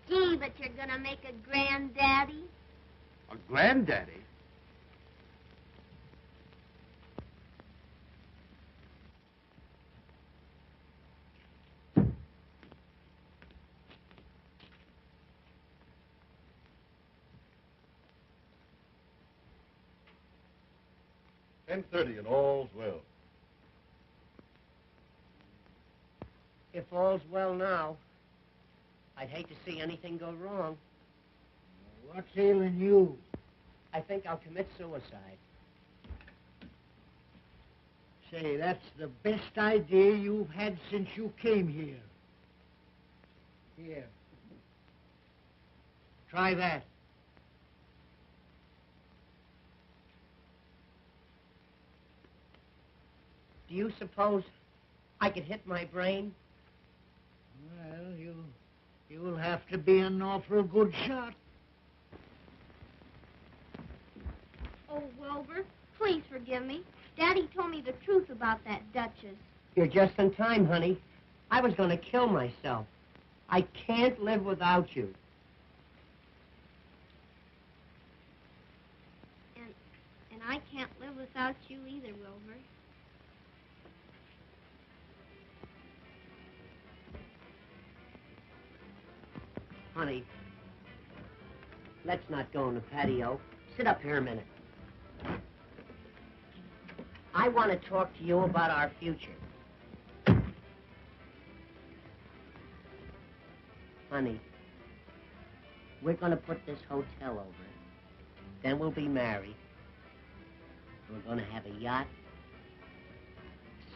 Gee, but you're gonna make a granddaddy? A granddaddy? $10:30 and all's well. If all's well now, I'd hate to see anything go wrong. What's ailing you? I think I'll commit suicide. Say, that's the best idea you've had since you came here. Here. Try that. Do you suppose I could hit my brain? Well, you'll have to be an awful good shot. Oh, Wilbur, please forgive me. Daddy told me the truth about that Duchess. You're just in time, honey. I was going to kill myself. I can't live without you. And I can't live without you either, Wilbur. Honey, let's not go in the patio. Sit up here a minute. I want to talk to you about our future. Honey, we're going to put this hotel over. Then we'll be married. We're going to have a yacht,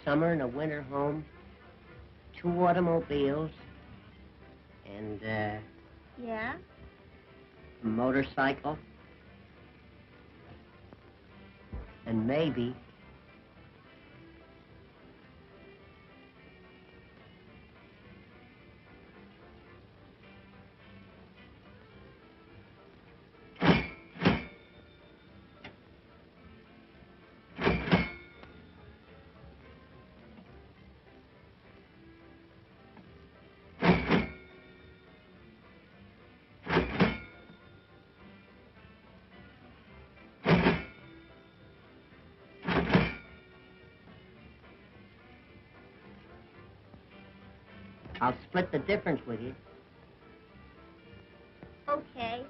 summer and a winter home, 2 automobiles, and, Yeah? a motorcycle, and maybe I'll split the difference with you. Okay.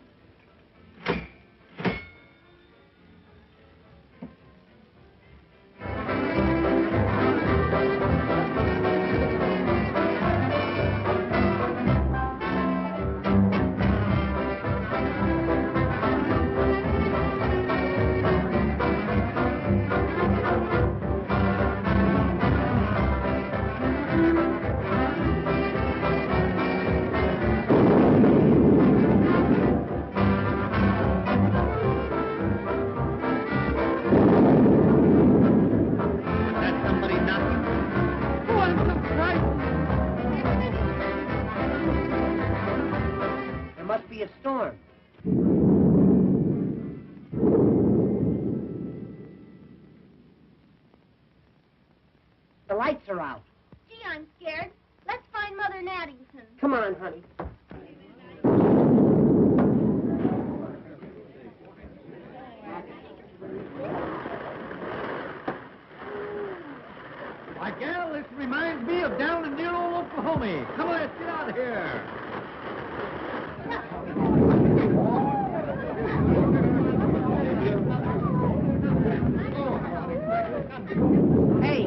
The lights are out. Gee, I'm scared. Let's find Mother and Addington. Come on, honey. Why, gal, this reminds me of down in dear old Oklahoma. Come on, let's get out of here. Hey,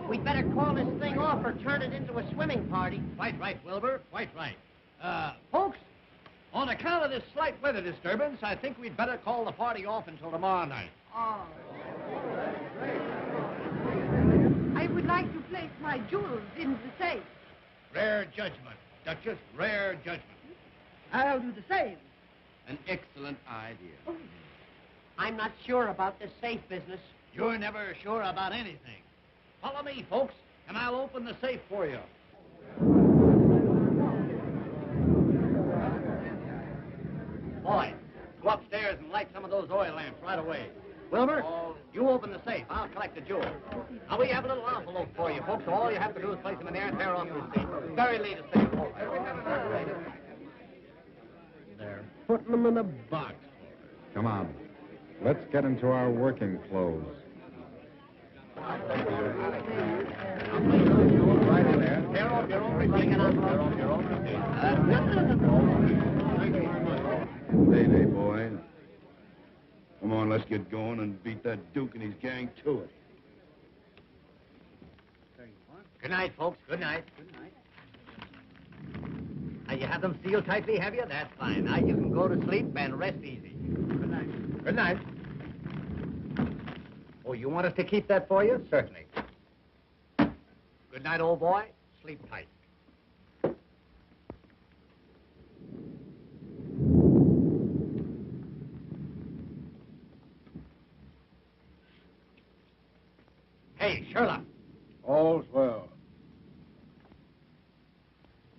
we'd better call this thing off or turn it into a swimming party. Quite right, Wilbur, quite right. Folks, on account of this slight weather disturbance, I think we'd better call the party off until tomorrow night. Oh. I would like to place my jewels in the safe. Rare judgment, Duchess, rare judgment. I'll do the same. An excellent idea. Oh. I'm not sure about this safe business. You're never sure about anything. Follow me, folks, and I'll open the safe for you. Boy, go upstairs and light some of those oil lamps right away. Wilbur, you open the safe. I'll collect the jewels. Now, we have a little envelope for you, folks, so all you have to do is place them in there and tear off the receipt. Very latest thing. They're putting them in a box. Come on. Let's get into our working clothes. Right in there. Tear off your own receipt. Tear off your own receipt. Day, boy. Come on, let's get going and beat that Duke and his gang to it. Good night, folks. Good night. Now, you have them sealed tightly, have you? That's fine. Now you can go to sleep and rest easy. Good night. Good night. Oh, you want us to keep that for you? Certainly. Good night, old boy. Sleep tight. Hey, Sherlock. All's well.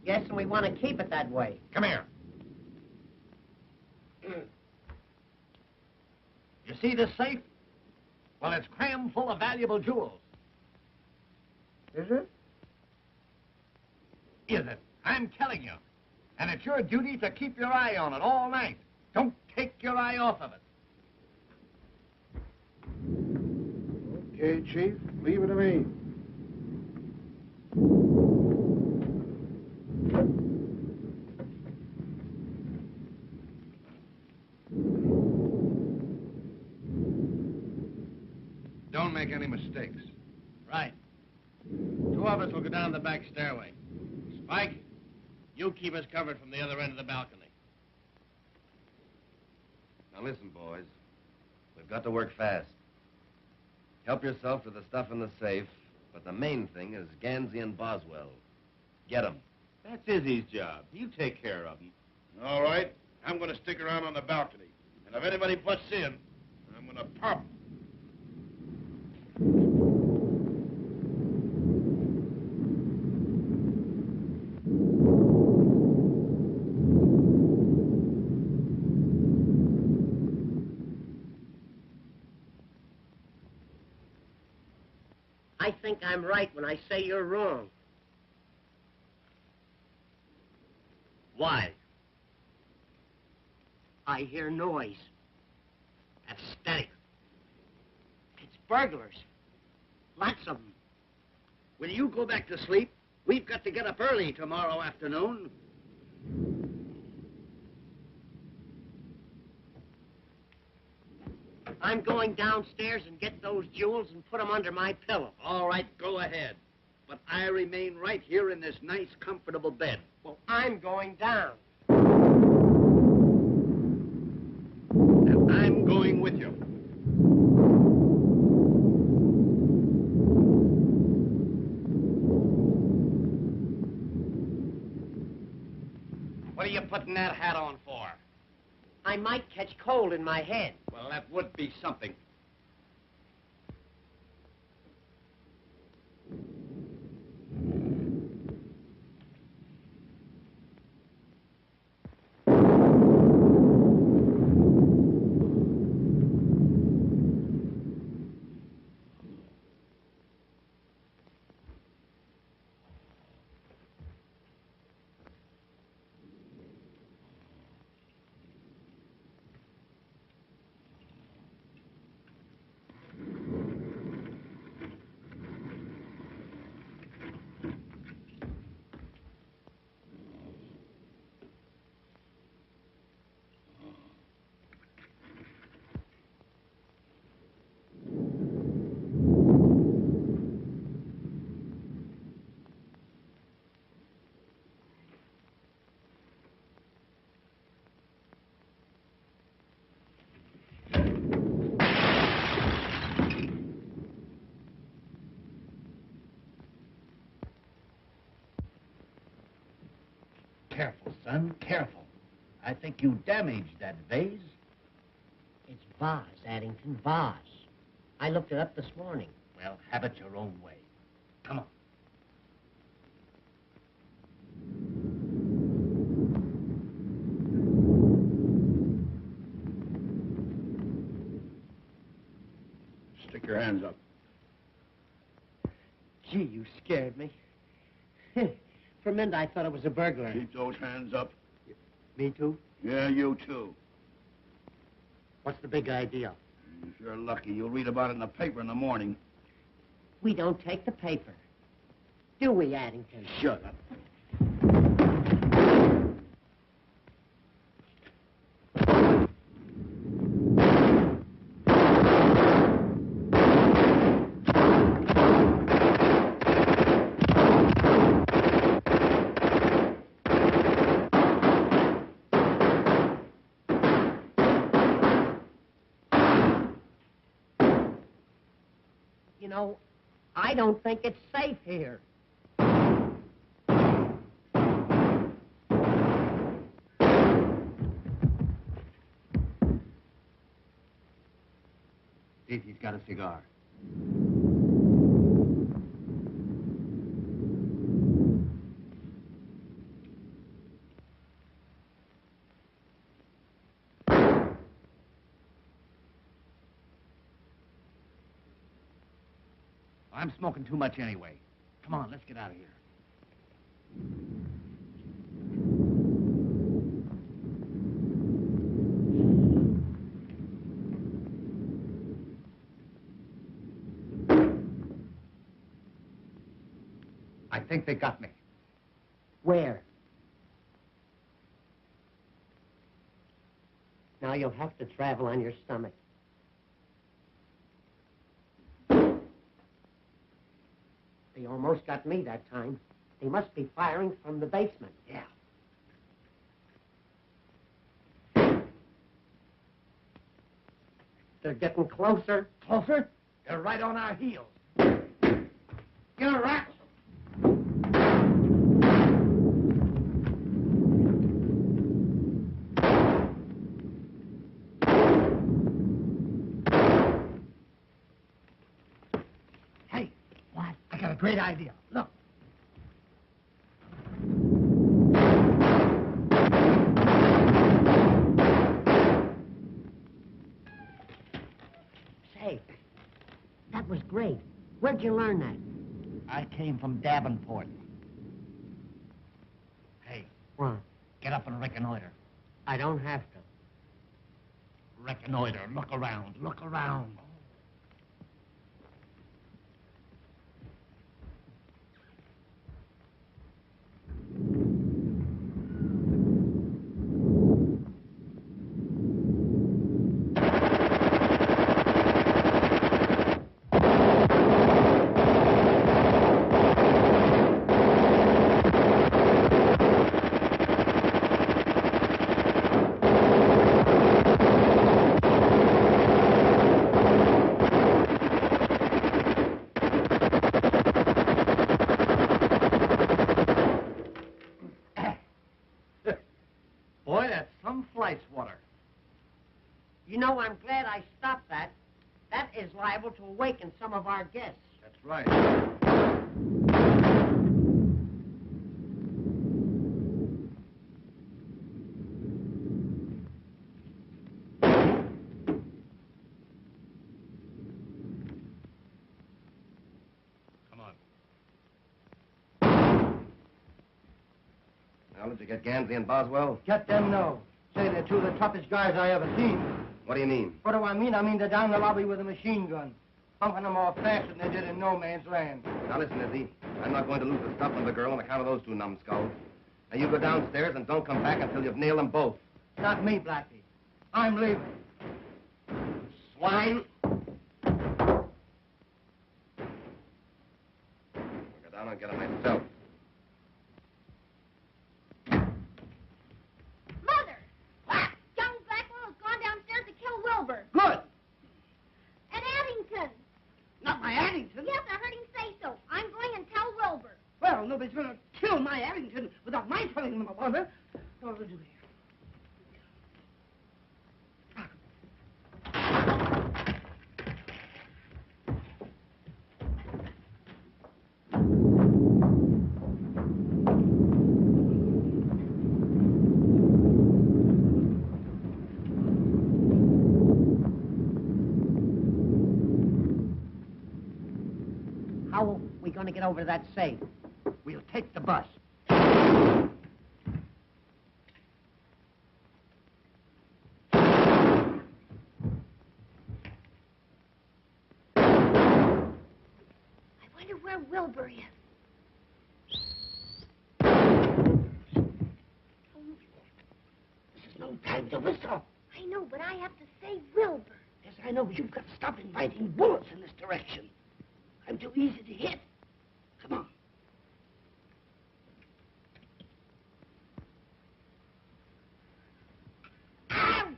Yes, and we want to keep it that way. Come here. You see this safe? Well, it's crammed full of valuable jewels. Is it? Is it? I'm telling you. And it's your duty to keep your eye on it all night. Don't take your eye off of it. Okay, Chief. Leave it to me. Don't make any mistakes. Right. Two of us will go down the back stairway. Spike, you keep us covered from the other end of the balcony. Now listen, boys. We've got to work fast. Help yourself to the stuff in the safe, but the main thing is Ganzy and Boswell. Get them. That's Izzy's job. You take care of him. All right. I'm going to stick around on the balcony. And if anybody butts in, I'm going to pop 'em. I think I'm right when I say you're wrong. Why? I hear noise. That's static. It's burglars. Lots of them. Will you go back to sleep? We've got to get up early tomorrow afternoon. I'm going downstairs and get those jewels and put them under my pillow. All right, go ahead. But I remain right here in this nice, comfortable bed. Well, I'm going down. And I'm going with you. What are you putting that hat on for? I might catch cold in my head. Well, that would be something. Careful, son, careful. I think you damaged that vase. It's vase, Addington, vase. I looked it up this morning. Well, have it your own way. Come on. Stick your hands up. Gee, you scared me. For a minute, I thought it was a burglar. Keep those hands up. Me too? Yeah, you too. What's the big idea? If you're lucky, you'll read about it in the paper in the morning. We don't take the paper. Do we, Addington? Shut up. You know, I don't think it's safe here. See if he's got a cigar. I'm smoking too much anyway. Come on, let's get out of here. I think they got me. Where? Now you'll have to travel on your stomach. They almost got me that time. They must be firing from the basement. Yeah. They're getting closer. Closer? They're right on our heels. Get a rat. Hey, what? I got a great idea. Look. Say, that was great. Where'd you learn that? I came from Davenport. Hey, What? get up and reconnoiter. I don't have to. Reconnoiter. Look around. Look around. Boy, that's some flight swatter. You know, I'm glad I stopped that. That is liable to awaken some of our guests. That's right. Come on. Now, did you get Ganzy and Boswell? Get them, no. Say they're two of the toughest guys I ever seen. What do you mean? What do I mean? I mean they're down the lobby with a machine gun. Pumping them off faster than they did in no man's land. Now, listen, Izzy. I'm not going to lose the stuff on the girl on account of those two numbskulls. Now, you go downstairs and don't come back until you've nailed them both. Not me, Blackie. I'm leaving. Swine! I'll go down and get them myself. Mother! Young Blackwell has gone downstairs to kill Wilbur. Good. And Addington. Not my Addington. Yes, I heard him say so. I'm going and tell Wilbur. Well, nobody's going to kill my Addington without my telling them about it. What will do here? How are we going to get over to that safe? We'll take the bus. I wonder where Wilbur is. This is no time to whistle. I know, but I have to save Wilbur. Yes, I know, but you've got to stop inviting bullets in this direction. I'm too easy to hit. Come on. Ow!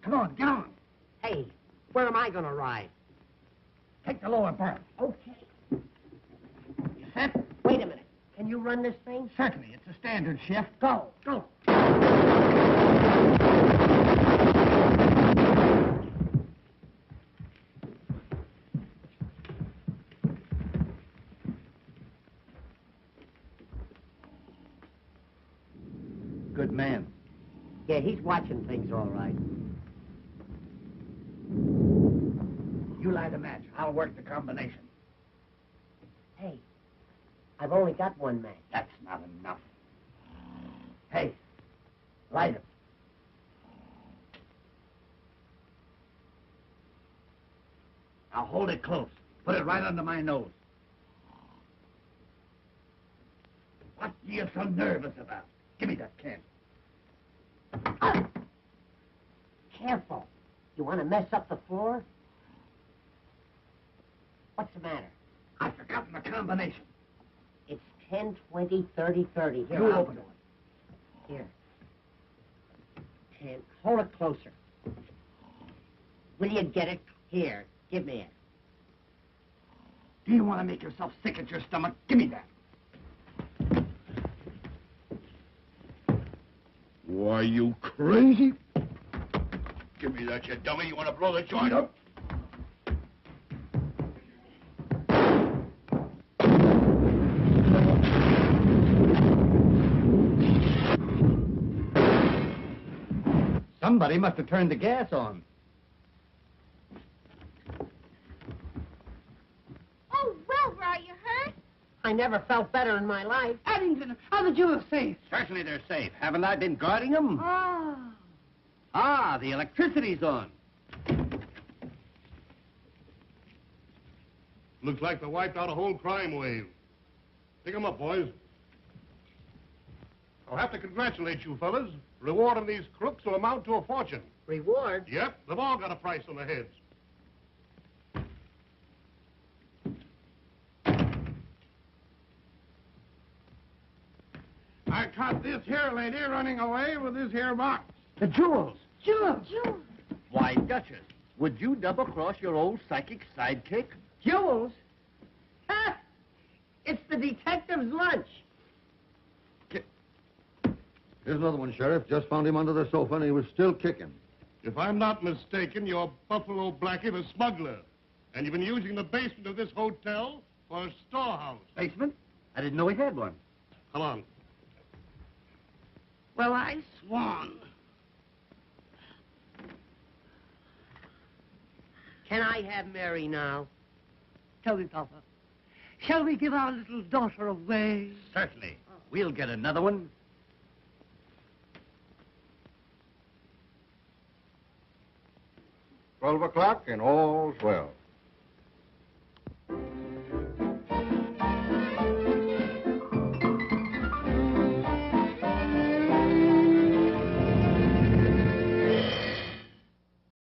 Come on, get on. Hey, where am I going to ride? Take the lower berth. Okay. You set? Wait a minute. Can Can you run this thing? Certainly. It's a standard shift. Go. Go. Good man. Yeah, he's watching things all right. You light a match. I'll work the combination. Hey, I've only got one match. That's not enough. Hey, light it. Now hold it close. Put it right under my nose. What are you so nervous about? Give me that can. Careful. You want to mess up the floor? What's the matter? I've forgotten the combination. It's 10, 20, 30, 30. Here, You I'll open do it. Here. 10. Hold it closer. Will you get it? Here. Give me it. Do you want to make yourself sick at your stomach? Give me that. Why, you crazy? Give me that, you dummy. You want to blow the joint up? Somebody must have turned the gas on. Oh, Wilbur, are you hurt? I never felt better in my life. Addington, how did you safe? Certainly they're safe. Haven't I been guarding them? Ah. Ah, the electricity's on. Looks like they wiped out a whole crime wave. Pick 'em up, boys. I'll have to congratulate you fellas. Reward of these crooks will amount to a fortune. Reward? Yep, they've all got a price on their heads. I caught this here lady running away with this here box. The jewels. Jewels. Why, Duchess, would you double-cross your old psychic sidekick? Jewels? Ha! It's the detective's lunch. Here's another one, Sheriff. Just found him under the sofa, and he was still kicking. If I'm not mistaken, you're Buffalo Blackie, the smuggler. And you've been using the basement of this hotel for a storehouse. Basement? I didn't know he had one. Come on. Well, I swan. Can I have Mary now? Tell me, Papa, shall we give our little daughter away? Certainly. We'll get another one. $12 o'clock and all's well.